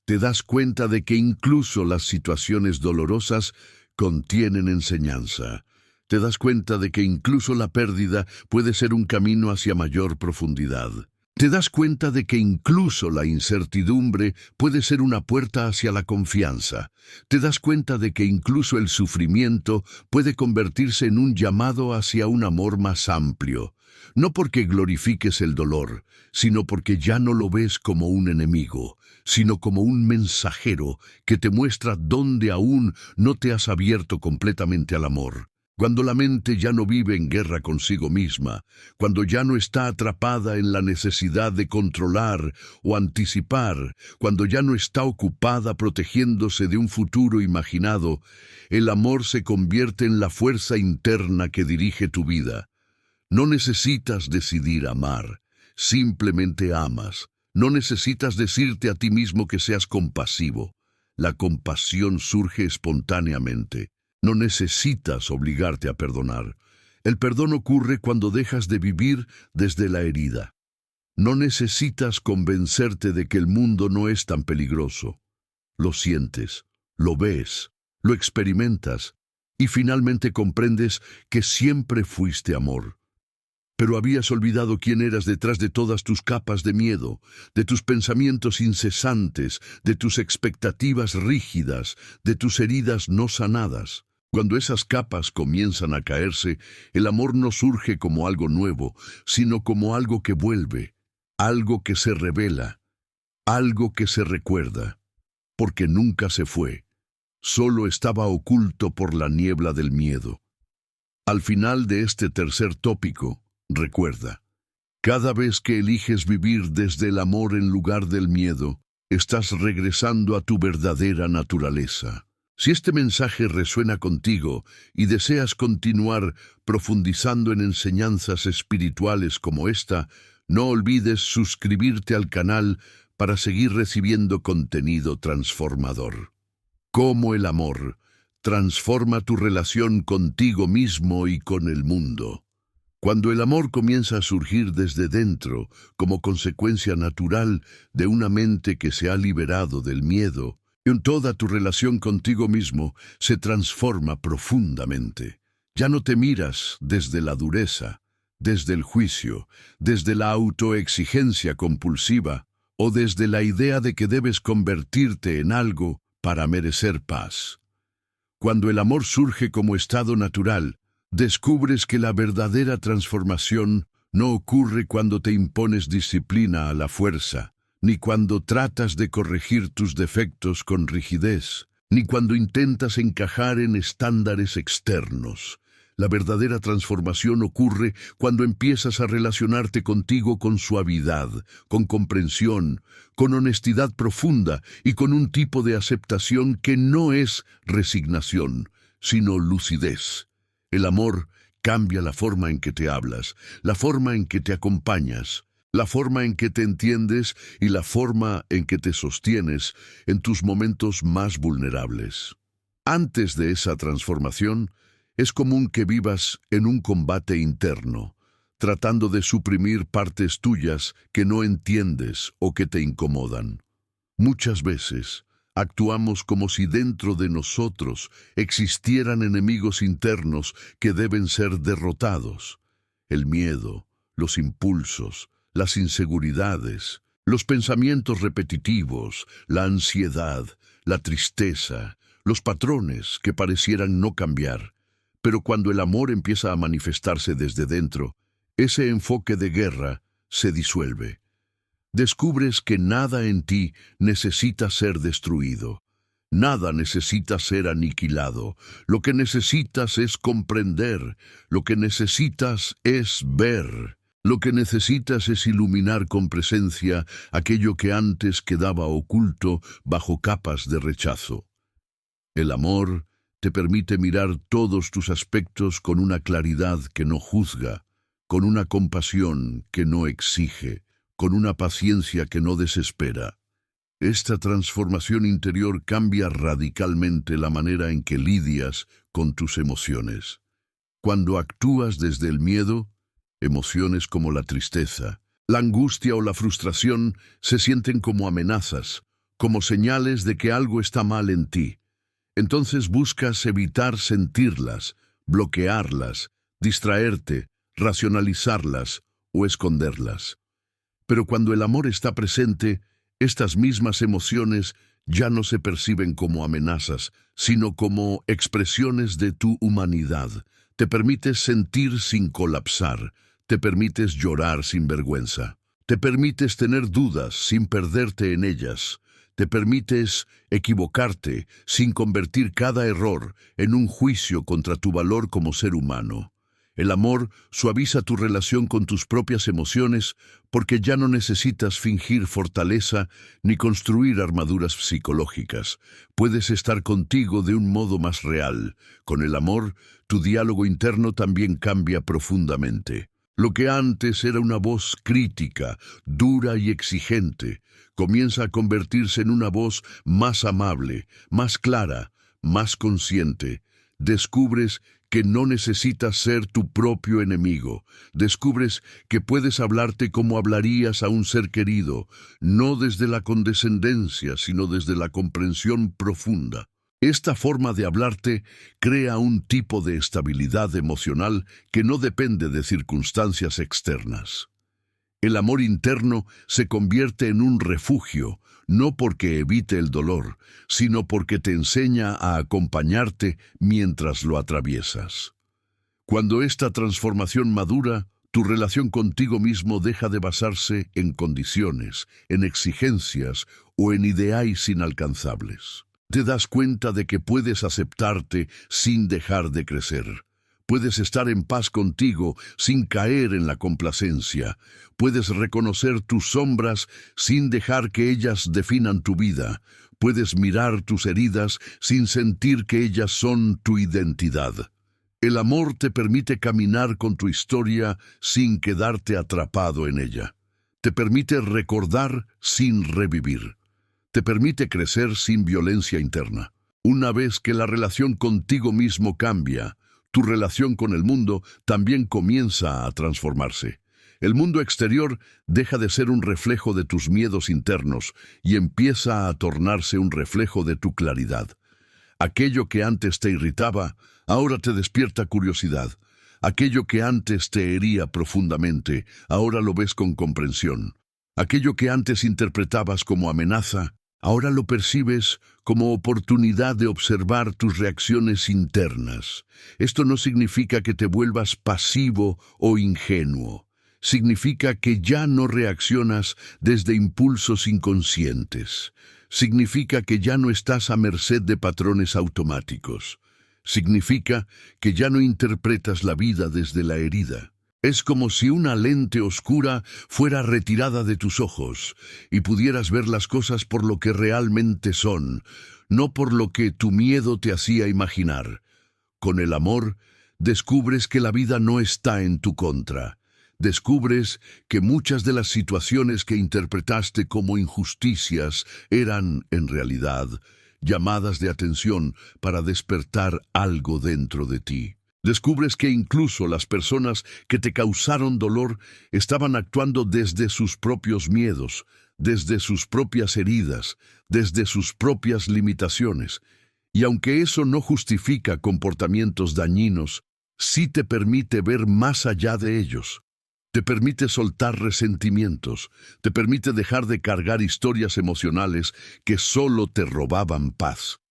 Te das cuenta de que incluso las situaciones dolorosas contienen enseñanza. Te das cuenta de que incluso la pérdida puede ser un camino hacia mayor profundidad. Te das cuenta de que incluso la incertidumbre puede ser una puerta hacia la confianza. Te das cuenta de que incluso el sufrimiento puede convertirse en un llamado hacia un amor más amplio. No porque glorifiques el dolor, sino porque ya no lo ves como un enemigo, sino como un mensajero que te muestra dónde aún no te has abierto completamente al amor. Cuando la mente ya no vive en guerra consigo misma, cuando ya no está atrapada en la necesidad de controlar o anticipar, cuando ya no está ocupada protegiéndose de un futuro imaginado, el amor se convierte en la fuerza interna que dirige tu vida. No necesitas decidir amar, simplemente amas. No necesitas decirte a ti mismo que seas compasivo. La compasión surge espontáneamente. No necesitas obligarte a perdonar. El perdón ocurre cuando dejas de vivir desde la herida. No necesitas convencerte de que el mundo no es tan peligroso. Lo sientes, lo ves, lo experimentas y finalmente comprendes que siempre fuiste amor. Pero habías olvidado quién eras detrás de todas tus capas de miedo, de tus pensamientos incesantes, de tus expectativas rígidas, de tus heridas no sanadas. Cuando esas capas comienzan a caerse, el amor no surge como algo nuevo, sino como algo que vuelve, algo que se revela, algo que se recuerda, porque nunca se fue, solo estaba oculto por la niebla del miedo. Al final de este tercer tópico, recuerda, cada vez que eliges vivir desde el amor en lugar del miedo, estás regresando a tu verdadera naturaleza. Si este mensaje resuena contigo y deseas continuar profundizando en enseñanzas espirituales como esta, no olvides suscribirte al canal para seguir recibiendo contenido transformador. Cómo el amor transforma tu relación contigo mismo y con el mundo. Cuando el amor comienza a surgir desde dentro como consecuencia natural de una mente que se ha liberado del miedo, en toda tu relación contigo mismo se transforma profundamente. Ya no te miras desde la dureza, desde el juicio, desde la autoexigencia compulsiva o desde la idea de que debes convertirte en algo para merecer paz. Cuando el amor surge como estado natural, descubres que la verdadera transformación no ocurre cuando te impones disciplina a la fuerza, ni cuando tratas de corregir tus defectos con rigidez, ni cuando intentas encajar en estándares externos. La verdadera transformación ocurre cuando empiezas a relacionarte contigo con suavidad, con comprensión, con honestidad profunda y con un tipo de aceptación que no es resignación, sino lucidez. El amor cambia la forma en que te hablas, la forma en que te acompañas, la forma en que te entiendes y la forma en que te sostienes en tus momentos más vulnerables. Antes de esa transformación, es común que vivas en un combate interno, tratando de suprimir partes tuyas que no entiendes o que te incomodan. Muchas veces actuamos como si dentro de nosotros existieran enemigos internos que deben ser derrotados. El miedo, los impulsos, las inseguridades, los pensamientos repetitivos, la ansiedad, la tristeza, los patrones que parecieran no cambiar. Pero cuando el amor empieza a manifestarse desde dentro, ese enfoque de guerra se disuelve. Descubres que nada en ti necesita ser destruido. Nada necesita ser aniquilado. Lo que necesitas es comprender. Lo que necesitas es ver. Lo que necesitas es iluminar con presencia aquello que antes quedaba oculto bajo capas de rechazo. El amor te permite mirar todos tus aspectos con una claridad que no juzga, con una compasión que no exige, con una paciencia que no desespera. Esta transformación interior cambia radicalmente la manera en que lidias con tus emociones. Cuando actúas desde el miedo, emociones como la tristeza, la angustia o la frustración se sienten como amenazas, como señales de que algo está mal en ti. Entonces buscas evitar sentirlas, bloquearlas, distraerte, racionalizarlas o esconderlas. Pero cuando el amor está presente, estas mismas emociones ya no se perciben como amenazas, sino como expresiones de tu humanidad. Te permites sentir sin colapsar, te permites llorar sin vergüenza, te permites tener dudas sin perderte en ellas, te permites equivocarte sin convertir cada error en un juicio contra tu valor como ser humano. El amor suaviza tu relación con tus propias emociones porque ya no necesitas fingir fortaleza ni construir armaduras psicológicas. Puedes estar contigo de un modo más real. Con el amor, tu diálogo interno también cambia profundamente. Lo que antes era una voz crítica, dura y exigente, comienza a convertirse en una voz más amable, más clara, más consciente. Descubres que no necesitas ser tu propio enemigo. Descubres que puedes hablarte como hablarías a un ser querido, no desde la condescendencia, sino desde la comprensión profunda. Esta forma de hablarte crea un tipo de estabilidad emocional que no depende de circunstancias externas. El amor interno se convierte en un refugio, no porque evite el dolor, sino porque te enseña a acompañarte mientras lo atraviesas. Cuando esta transformación madura, tu relación contigo mismo deja de basarse en condiciones, en exigencias o en ideales inalcanzables. Te das cuenta de que puedes aceptarte sin dejar de crecer. Puedes estar en paz contigo sin caer en la complacencia. Puedes reconocer tus sombras sin dejar que ellas definan tu vida. Puedes mirar tus heridas sin sentir que ellas son tu identidad. El amor te permite caminar con tu historia sin quedarte atrapado en ella. Te permite recordar sin revivir. Te permite crecer sin violencia interna. Una vez que la relación contigo mismo cambia, tu relación con el mundo también comienza a transformarse. El mundo exterior deja de ser un reflejo de tus miedos internos y empieza a tornarse un reflejo de tu claridad. Aquello que antes te irritaba, ahora te despierta curiosidad. Aquello que antes te hería profundamente, ahora lo ves con comprensión. Aquello que antes interpretabas como amenaza, ahora lo percibes como oportunidad de observar tus reacciones internas. Esto no significa que te vuelvas pasivo o ingenuo. Significa que ya no reaccionas desde impulsos inconscientes. Significa que ya no estás a merced de patrones automáticos. Significa que ya no interpretas la vida desde la herida. Es como si una lente oscura fuera retirada de tus ojos y pudieras ver las cosas por lo que realmente son, no por lo que tu miedo te hacía imaginar. Con el amor, descubres que la vida no está en tu contra. Descubres que muchas de las situaciones que interpretaste como injusticias eran, en realidad, llamadas de atención para despertar algo dentro de ti. Descubres que incluso las personas que te causaron dolor estaban actuando desde sus propios miedos, desde sus propias heridas, desde sus propias limitaciones. Y aunque eso no justifica comportamientos dañinos, sí te permite ver más allá de ellos. Te permite soltar resentimientos, te permite dejar de cargar historias emocionales que solo te robaban paz.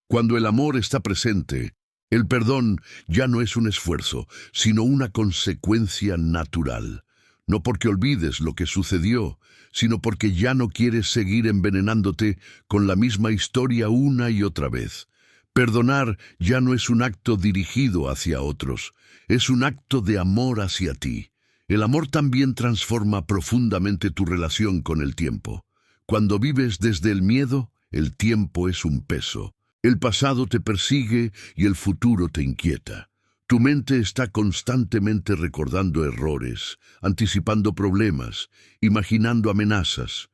Cuando el amor está presente, el perdón ya no es un esfuerzo, sino una consecuencia natural. No porque olvides lo que sucedió, sino porque ya no quieres seguir envenenándote con la misma historia una y otra vez. Perdonar ya no es un acto dirigido hacia otros, es un acto de amor hacia ti. El amor también transforma profundamente tu relación con el tiempo. Cuando vives desde el miedo, el tiempo es un peso. El pasado te persigue y el futuro te inquieta. Tu mente está constantemente recordando errores, anticipando problemas, imaginando amenazas.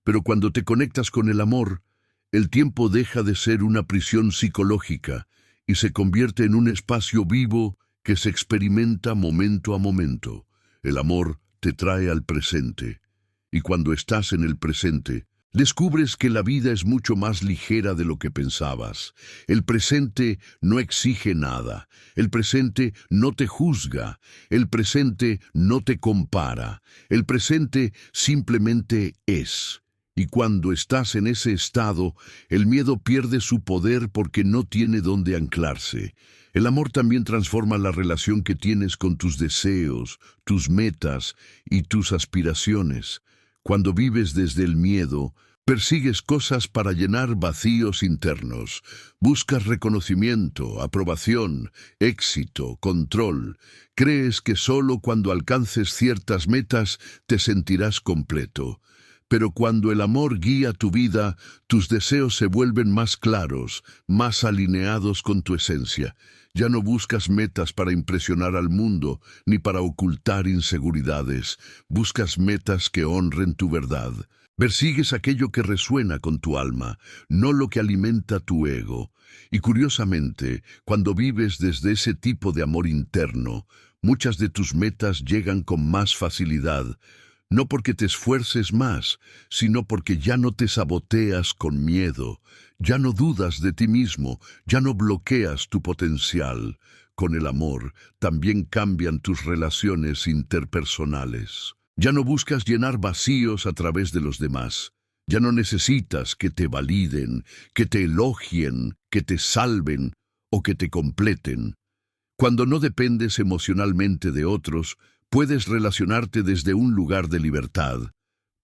Pero cuando te conectas con el amor, el tiempo deja de ser una prisión psicológica y se convierte en un espacio vivo que se experimenta momento a momento. El amor te trae al presente, y cuando estás en el presente, descubres que la vida es mucho más ligera de lo que pensabas. El presente no exige nada, el presente no te juzga, el presente no te compara, el presente simplemente es. Y cuando estás en ese estado, el miedo pierde su poder porque no tiene dónde anclarse. El amor también transforma la relación que tienes con tus deseos, tus metas y tus aspiraciones. Cuando vives desde el miedo, persigues cosas para llenar vacíos internos. Buscas reconocimiento, aprobación, éxito, control. Crees que solo cuando alcances ciertas metas te sentirás completo. Pero cuando el amor guía tu vida, tus deseos se vuelven más claros, más alineados con tu esencia. Ya no buscas metas para impresionar al mundo, ni para ocultar inseguridades. Buscas metas que honren tu verdad. Persigues aquello que resuena con tu alma, no lo que alimenta tu ego. Y curiosamente, cuando vives desde ese tipo de amor interno, muchas de tus metas llegan con más facilidad. No porque te esfuerces más, sino porque ya no te saboteas con miedo, ya no dudas de ti mismo, ya no bloqueas tu potencial. Con el amor también cambian tus relaciones interpersonales. Ya no buscas llenar vacíos a través de los demás. Ya no necesitas que te validen, que te elogien, que te salven o que te completen. Cuando no dependes emocionalmente de otros, puedes relacionarte desde un lugar de libertad.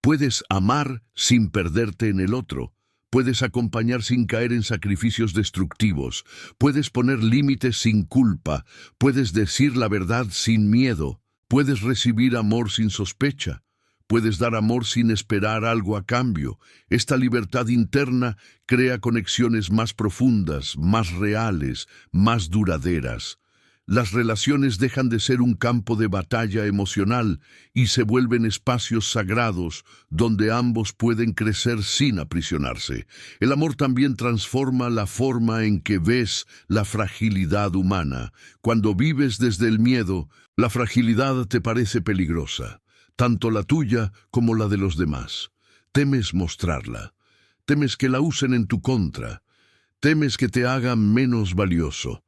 Puedes amar sin perderte en el otro. Puedes acompañar sin caer en sacrificios destructivos. Puedes poner límites sin culpa. Puedes decir la verdad sin miedo. Puedes recibir amor sin sospecha. Puedes dar amor sin esperar algo a cambio. Esta libertad interna crea conexiones más profundas, más reales, más duraderas. Las relaciones dejan de ser un campo de batalla emocional y se vuelven espacios sagrados donde ambos pueden crecer sin aprisionarse. El amor también transforma la forma en que ves la fragilidad humana. Cuando vives desde el miedo, la fragilidad te parece peligrosa, tanto la tuya como la de los demás. Temes mostrarla, temes que la usen en tu contra, temes que te hagan menos valioso.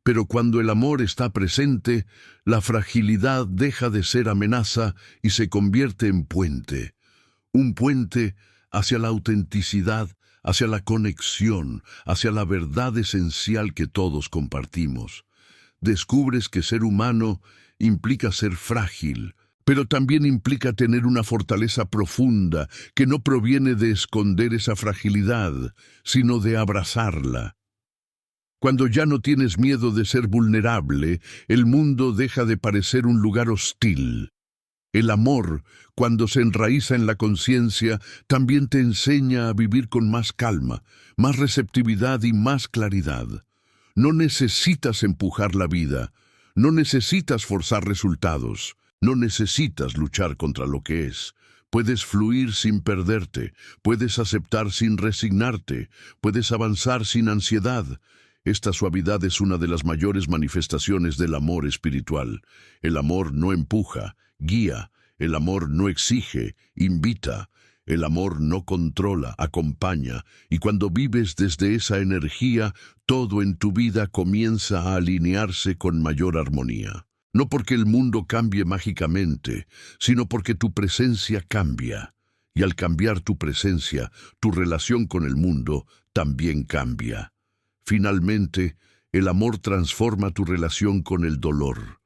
Pero cuando el amor está presente, la fragilidad deja de ser amenaza y se convierte en puente. Un puente hacia la autenticidad, hacia la conexión, hacia la verdad esencial que todos compartimos. Descubres que ser humano implica ser frágil, pero también implica tener una fortaleza profunda que no proviene de esconder esa fragilidad, sino de abrazarla. Cuando ya no tienes miedo de ser vulnerable, el mundo deja de parecer un lugar hostil. El amor, cuando se enraiza en la conciencia, también te enseña a vivir con más calma, más receptividad y más claridad. No necesitas empujar la vida, no necesitas forzar resultados, no necesitas luchar contra lo que es. Puedes fluir sin perderte, puedes aceptar sin resignarte, puedes avanzar sin ansiedad. Esta suavidad es una de las mayores manifestaciones del amor espiritual. El amor no empuja, guía. El amor no exige, invita. El amor no controla, acompaña. Y cuando vives desde esa energía, todo en tu vida comienza a alinearse con mayor armonía. No porque el mundo cambie mágicamente, sino porque tu presencia cambia. Y al cambiar tu presencia, tu relación con el mundo también cambia. Finalmente, el amor transforma tu relación con el dolor.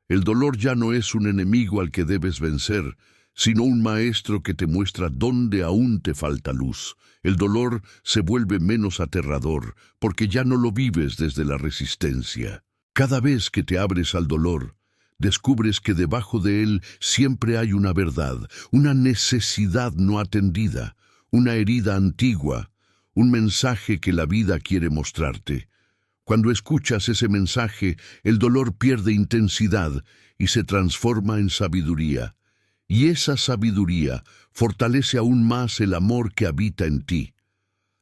El dolor ya no es un enemigo al que debes vencer, sino un maestro que te muestra dónde aún te falta luz. El dolor se vuelve menos aterrador, porque ya no lo vives desde la resistencia. Cada vez que te abres al dolor, descubres que debajo de él siempre hay una verdad, una necesidad no atendida, una herida antigua, un mensaje que la vida quiere mostrarte. Cuando escuchas ese mensaje, el dolor pierde intensidad y se transforma en sabiduría. Y esa sabiduría fortalece aún más el amor que habita en ti.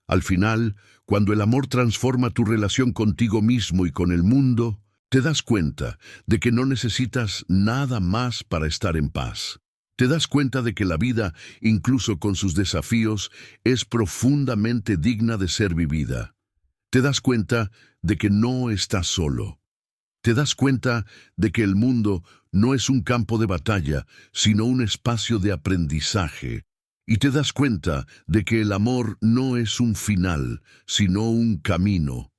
Al final, cuando el amor transforma tu relación contigo mismo y con el mundo, te das cuenta de que no necesitas nada más para estar en paz. Te das cuenta de que la vida, incluso con sus desafíos, es profundamente digna de ser vivida. Te das cuenta de que no estás solo. Te das cuenta de que el mundo no es un campo de batalla, sino un espacio de aprendizaje. Y te das cuenta de que el amor no es un final, sino un camino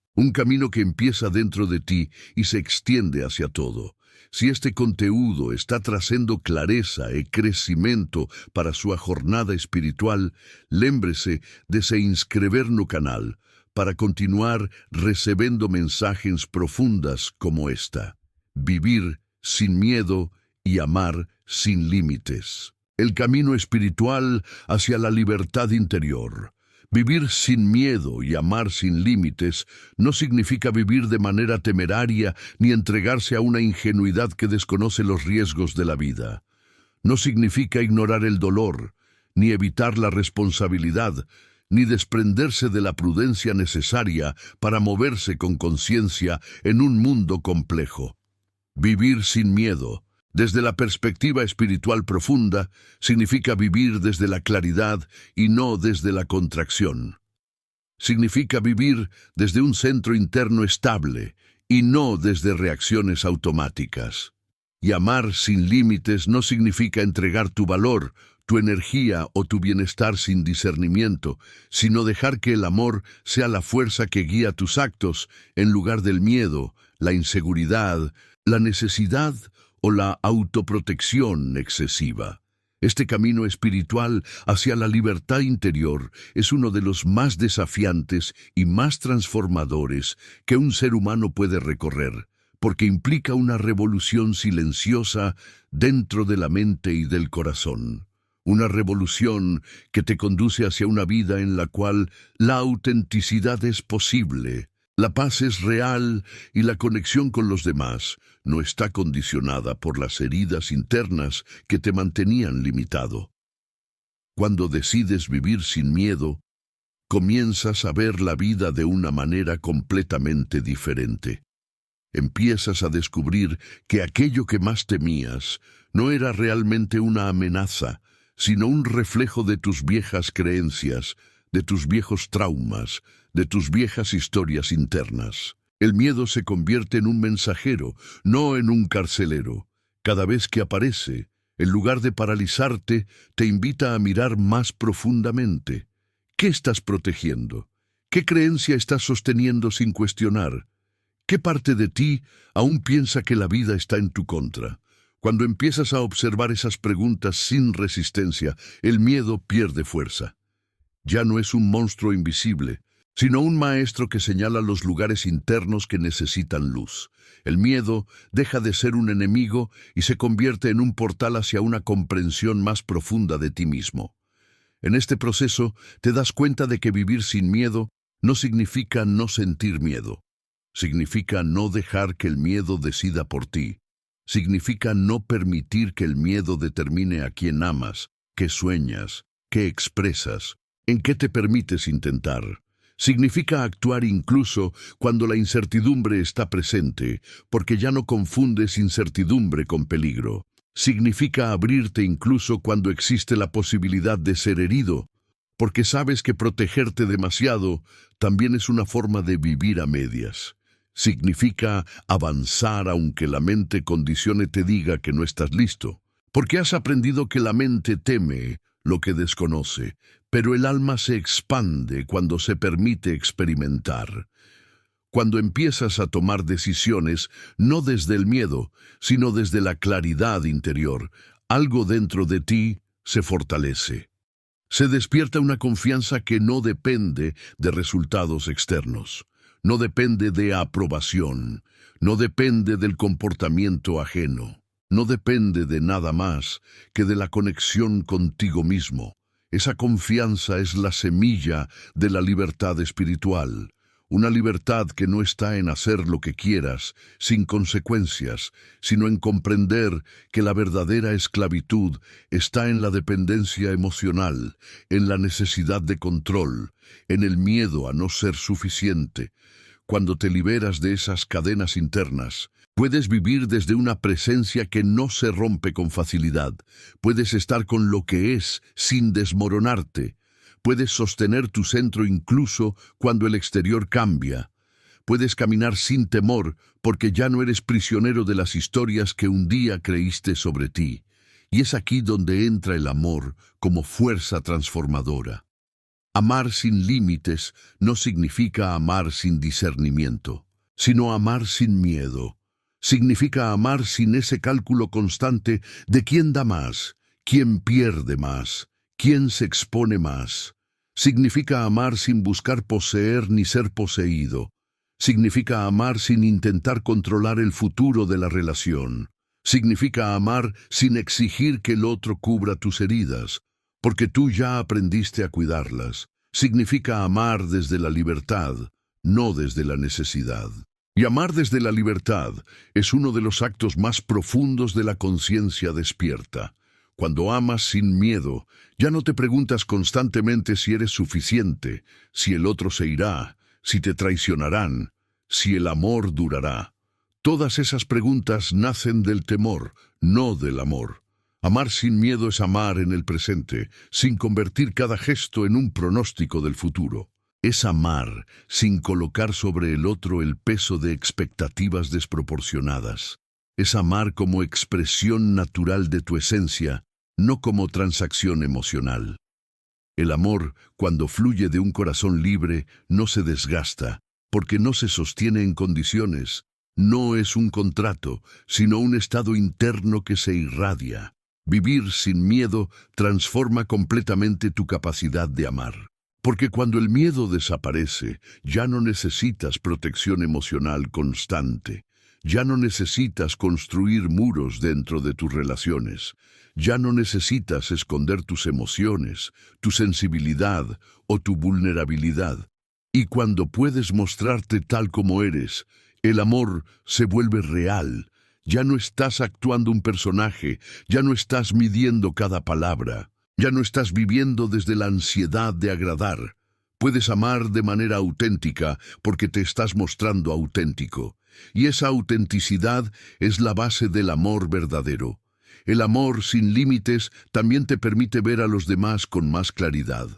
que empieza dentro de ti y se extiende hacia todo. Si este conteúdo está trazendo clareza e crecimiento para su jornada espiritual, lembre-se de se inscrever no canal para continuar recebendo mensajes profundas como esta. Vivir sin miedo y amar sin límites. El camino espiritual hacia la libertad interior. Vivir sin miedo y amar sin límites no significa vivir de manera temeraria ni entregarse a una ingenuidad que desconoce los riesgos de la vida. No significa ignorar el dolor, ni evitar la responsabilidad, ni desprenderse de la prudencia necesaria para moverse con conciencia en un mundo complejo. Vivir sin miedo, desde la perspectiva espiritual profunda, significa vivir desde la claridad y no desde la contracción. Significa vivir desde un centro interno estable y no desde reacciones automáticas. Y amar sin límites no significa entregar tu valor, tu energía o tu bienestar sin discernimiento, sino dejar que el amor sea la fuerza que guía tus actos en lugar del miedo, la inseguridad, la necesidad o la autoprotección excesiva. Este camino espiritual hacia la libertad interior es uno de los más desafiantes y más transformadores que un ser humano puede recorrer, porque implica una revolución silenciosa dentro de la mente y del corazón. Una revolución que te conduce hacia una vida en la cual la autenticidad es posible, la paz es real y la conexión con los demás no está condicionada por las heridas internas que te mantenían limitado. Cuando decides vivir sin miedo, comienzas a ver la vida de una manera completamente diferente. Empiezas a descubrir que aquello que más temías no era realmente una amenaza, sino un reflejo de tus viejas creencias, de tus viejos traumas, de tus viejas historias internas. El miedo se convierte en un mensajero, no en un carcelero. Cada vez que aparece, en lugar de paralizarte, te invita a mirar más profundamente. ¿Qué estás protegiendo? ¿Qué creencia estás sosteniendo sin cuestionar? ¿Qué parte de ti aún piensa que la vida está en tu contra? Cuando empiezas a observar esas preguntas sin resistencia, el miedo pierde fuerza. Ya no es un monstruo invisible, sino un maestro que señala los lugares internos que necesitan luz. El miedo deja de ser un enemigo y se convierte en un portal hacia una comprensión más profunda de ti mismo. En este proceso te das cuenta de que vivir sin miedo no significa no sentir miedo. Significa no dejar que el miedo decida por ti. Significa no permitir que el miedo determine a quién amas, qué sueñas, qué expresas, en qué te permites intentar. Significa actuar incluso cuando la incertidumbre está presente, porque ya no confundes incertidumbre con peligro. Significa abrirte incluso cuando existe la posibilidad de ser herido, porque sabes que protegerte demasiado también es una forma de vivir a medias. Significa avanzar aunque la mente condicione te diga que no estás listo, porque has aprendido que la mente teme lo que desconoce, pero el alma se expande cuando se permite experimentar. Cuando empiezas a tomar decisiones, no desde el miedo, sino desde la claridad interior, algo dentro de ti se fortalece. Se despierta una confianza que no depende de resultados externos, no depende de aprobación, no depende del comportamiento ajeno, no depende de nada más que de la conexión contigo mismo. Esa confianza es la semilla de la libertad espiritual. Una libertad que no está en hacer lo que quieras, sin consecuencias, sino en comprender que la verdadera esclavitud está en la dependencia emocional, en la necesidad de control, en el miedo a no ser suficiente. Cuando te liberas de esas cadenas internas, puedes vivir desde una presencia que no se rompe con facilidad. Puedes estar con lo que es sin desmoronarte. Puedes sostener tu centro incluso cuando el exterior cambia. Puedes caminar sin temor porque ya no eres prisionero de las historias que un día creíste sobre ti. Y es aquí donde entra el amor como fuerza transformadora. Amar sin límites no significa amar sin discernimiento, sino amar sin miedo. Significa amar sin ese cálculo constante de quién da más, quién pierde más, quién se expone más. Significa amar sin buscar poseer ni ser poseído. Significa amar sin intentar controlar el futuro de la relación. Significa amar sin exigir que el otro cubra tus heridas, porque tú ya aprendiste a cuidarlas. Significa amar desde la libertad, no desde la necesidad. Y amar desde la libertad es uno de los actos más profundos de la conciencia despierta. Cuando amas sin miedo, ya no te preguntas constantemente si eres suficiente, si el otro se irá, si te traicionarán, si el amor durará. Todas esas preguntas nacen del temor, no del amor. Amar sin miedo es amar en el presente, sin convertir cada gesto en un pronóstico del futuro. Es amar sin colocar sobre el otro el peso de expectativas desproporcionadas. Es amar como expresión natural de tu esencia, no como transacción emocional. El amor, cuando fluye de un corazón libre, no se desgasta, porque no se sostiene en condiciones. No es un contrato, sino un estado interno que se irradia. Vivir sin miedo transforma completamente tu capacidad de amar. Porque cuando el miedo desaparece, ya no necesitas protección emocional constante. Ya no necesitas construir muros dentro de tus relaciones. Ya no necesitas esconder tus emociones, tu sensibilidad o tu vulnerabilidad. Y cuando puedes mostrarte tal como eres, el amor se vuelve real. Ya no estás actuando un personaje, ya no estás midiendo cada palabra. Ya no estás viviendo desde la ansiedad de agradar. Puedes amar de manera auténtica porque te estás mostrando auténtico. Y esa autenticidad es la base del amor verdadero. El amor sin límites también te permite ver a los demás con más claridad.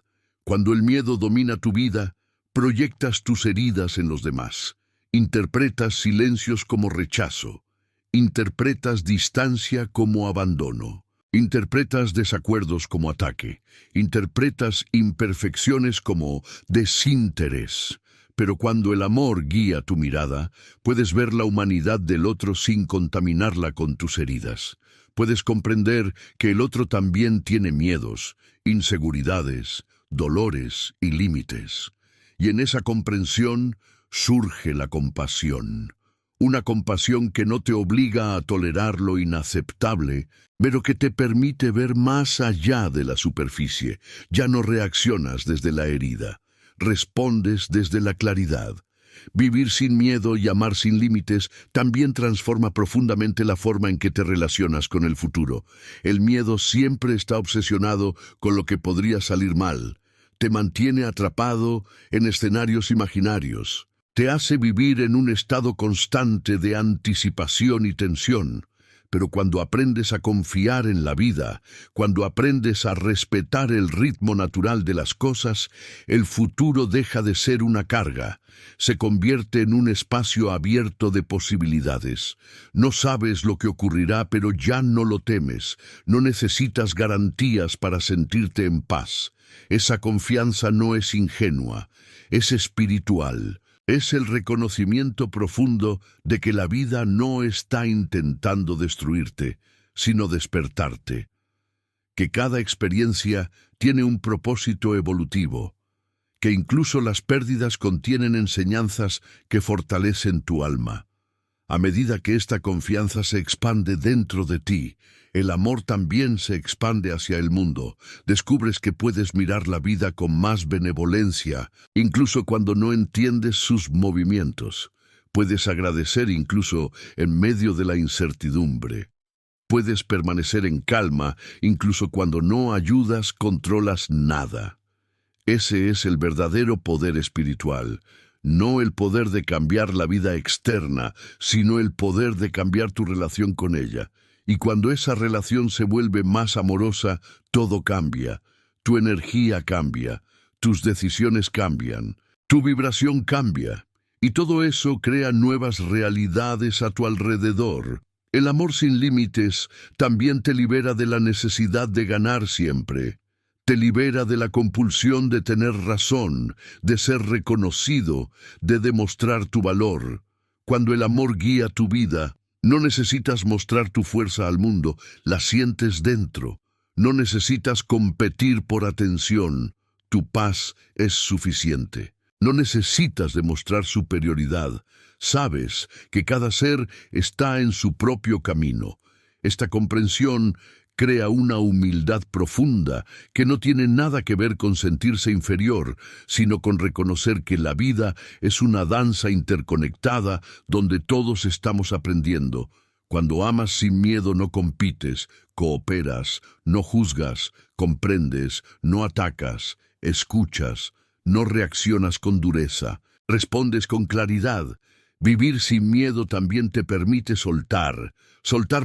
Cuando el miedo domina tu vida, proyectas tus heridas en los demás. Interpretas silencios como rechazo. Interpretas distancia como abandono. Interpretas desacuerdos como ataque. Interpretas imperfecciones como desinterés. Pero cuando el amor guía tu mirada, puedes ver la humanidad del otro sin contaminarla con tus heridas. Puedes comprender que el otro también tiene miedos, inseguridades, dolores y límites. Y en esa comprensión surge la compasión. Una compasión que no te obliga a tolerar lo inaceptable, pero que te permite ver más allá de la superficie. Ya no reaccionas desde la herida, respondes desde la claridad. Vivir sin miedo y amar sin límites también transforma profundamente la forma en que te relacionas con el futuro. El miedo siempre está obsesionado con lo que podría salir mal. Te mantiene atrapado en escenarios imaginarios. Te hace vivir en un estado constante de anticipación y tensión. Pero cuando aprendes a confiar en la vida, cuando aprendes a respetar el ritmo natural de las cosas, el futuro deja de ser una carga, se convierte en un espacio abierto de posibilidades. No sabes lo que ocurrirá, pero ya no lo temes. No necesitas garantías para sentirte en paz. Esa confianza no es ingenua, es espiritual. Es el reconocimiento profundo de que la vida no está intentando destruirte, sino despertarte. Que cada experiencia tiene un propósito evolutivo, que incluso las pérdidas contienen enseñanzas que fortalecen tu alma. A medida que esta confianza se expande dentro de ti, el amor también se expande hacia el mundo. Descubres que puedes mirar la vida con más benevolencia, incluso cuando no entiendes sus movimientos. Puedes agradecer incluso en medio de la incertidumbre. Puedes permanecer en calma, incluso cuando no controlas nada. Ese es el verdadero poder espiritual. No el poder de cambiar la vida externa, sino el poder de cambiar tu relación con ella. Y cuando esa relación se vuelve más amorosa, todo cambia. Tu energía cambia, tus decisiones cambian, tu vibración cambia. Y todo eso crea nuevas realidades a tu alrededor. El amor sin límites también te libera de la necesidad de ganar siempre. Te libera de la compulsión de tener razón, de ser reconocido, de demostrar tu valor. Cuando el amor guía tu vida, no necesitas mostrar tu fuerza al mundo, la sientes dentro. No necesitas competir por atención, tu paz es suficiente. No necesitas demostrar superioridad. Sabes que cada ser está en su propio camino. Esta comprensión crea una humildad profunda que no tiene nada que ver con sentirse inferior, sino con reconocer que la vida es una danza interconectada donde todos estamos aprendiendo. Cuando amas sin miedo no compites, cooperas, no juzgas, comprendes, no atacas, escuchas, no reaccionas con dureza, respondes con claridad. Vivir sin miedo también te permite soltar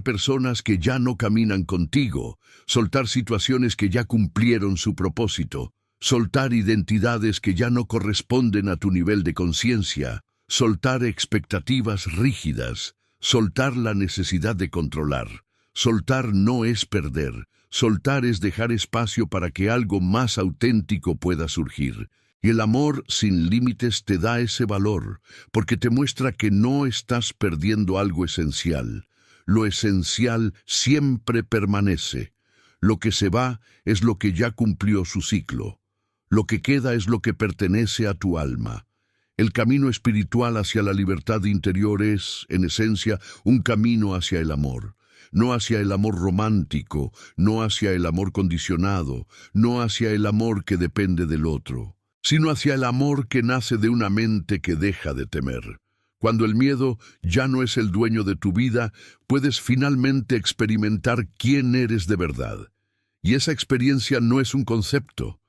personas que ya no caminan contigo, soltar situaciones que ya cumplieron su propósito, soltar identidades que ya no corresponden a tu nivel de conciencia, soltar expectativas rígidas, soltar la necesidad de controlar. Soltar no es perder, soltar es dejar espacio para que algo más auténtico pueda surgir. Y el amor sin límites te da ese valor, porque te muestra que no estás perdiendo algo esencial. Lo esencial siempre permanece. Lo que se va es lo que ya cumplió su ciclo. Lo que queda es lo que pertenece a tu alma. El camino espiritual hacia la libertad interior es, en esencia, un camino hacia el amor. No hacia el amor romántico, no hacia el amor condicionado, no hacia el amor que depende del otro, sino hacia el amor que nace de una mente que deja de temer. Cuando el miedo ya no es el dueño de tu vida, puedes finalmente experimentar quién eres de verdad. Y esa experiencia no es un concepto,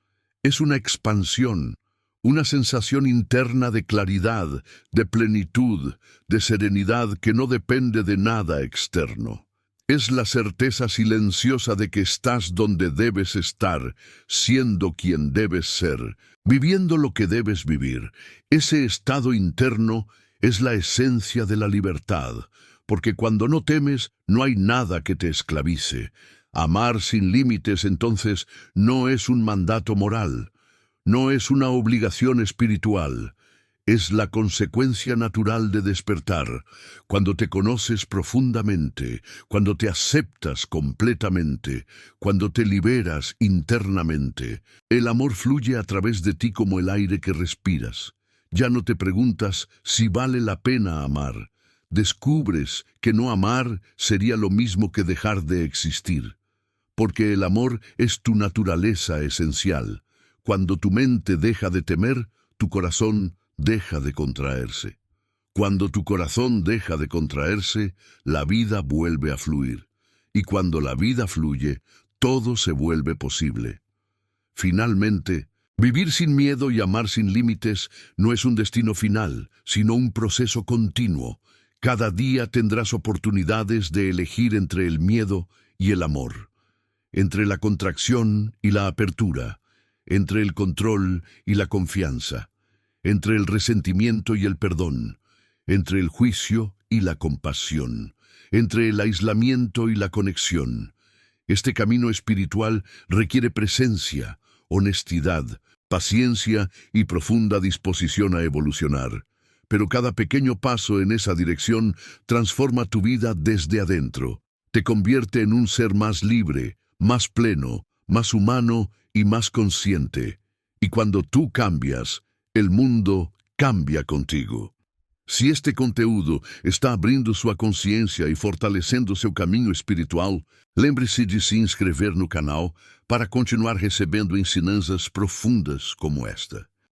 es una expansión, una sensación interna de claridad, de plenitud, de serenidad que no depende de nada externo. Es la certeza silenciosa de que estás donde debes estar, siendo quien debes ser, viviendo lo que debes vivir. Ese estado interno es la esencia de la libertad, porque cuando no temes, no hay nada que te esclavice. Amar sin límites, entonces, no es un mandato moral, no es una obligación espiritual. Es la consecuencia natural de despertar, cuando te conoces profundamente, cuando te aceptas completamente, cuando te liberas internamente. El amor fluye a través de ti como el aire que respiras. Ya no te preguntas si vale la pena amar. Descubres que no amar sería lo mismo que dejar de existir, porque el amor es tu naturaleza esencial. Cuando tu mente deja de temer, tu corazón deja de contraerse. Cuando tu corazón deja de contraerse, la vida vuelve a fluir. Y cuando la vida fluye, todo se vuelve posible. Finalmente, vivir sin miedo y amar sin límites no es un destino final, sino un proceso continuo. Cada día tendrás oportunidades de elegir entre el miedo y el amor, entre la contracción y la apertura, entre el control y la confianza, entre el resentimiento y el perdón, entre el juicio y la compasión, entre el aislamiento y la conexión. Este camino espiritual requiere presencia, honestidad, paciencia y profunda disposición a evolucionar. Pero cada pequeño paso en esa dirección transforma tu vida desde adentro. Te convierte en un ser más libre, más pleno, más humano y más consciente. Y cuando tú cambias, el mundo cambia contigo. Se este conteúdo está abrindo sua consciência e fortalecendo seu caminho espiritual, lembre-se de se inscrever no canal para continuar recebendo ensinanças profundas como esta.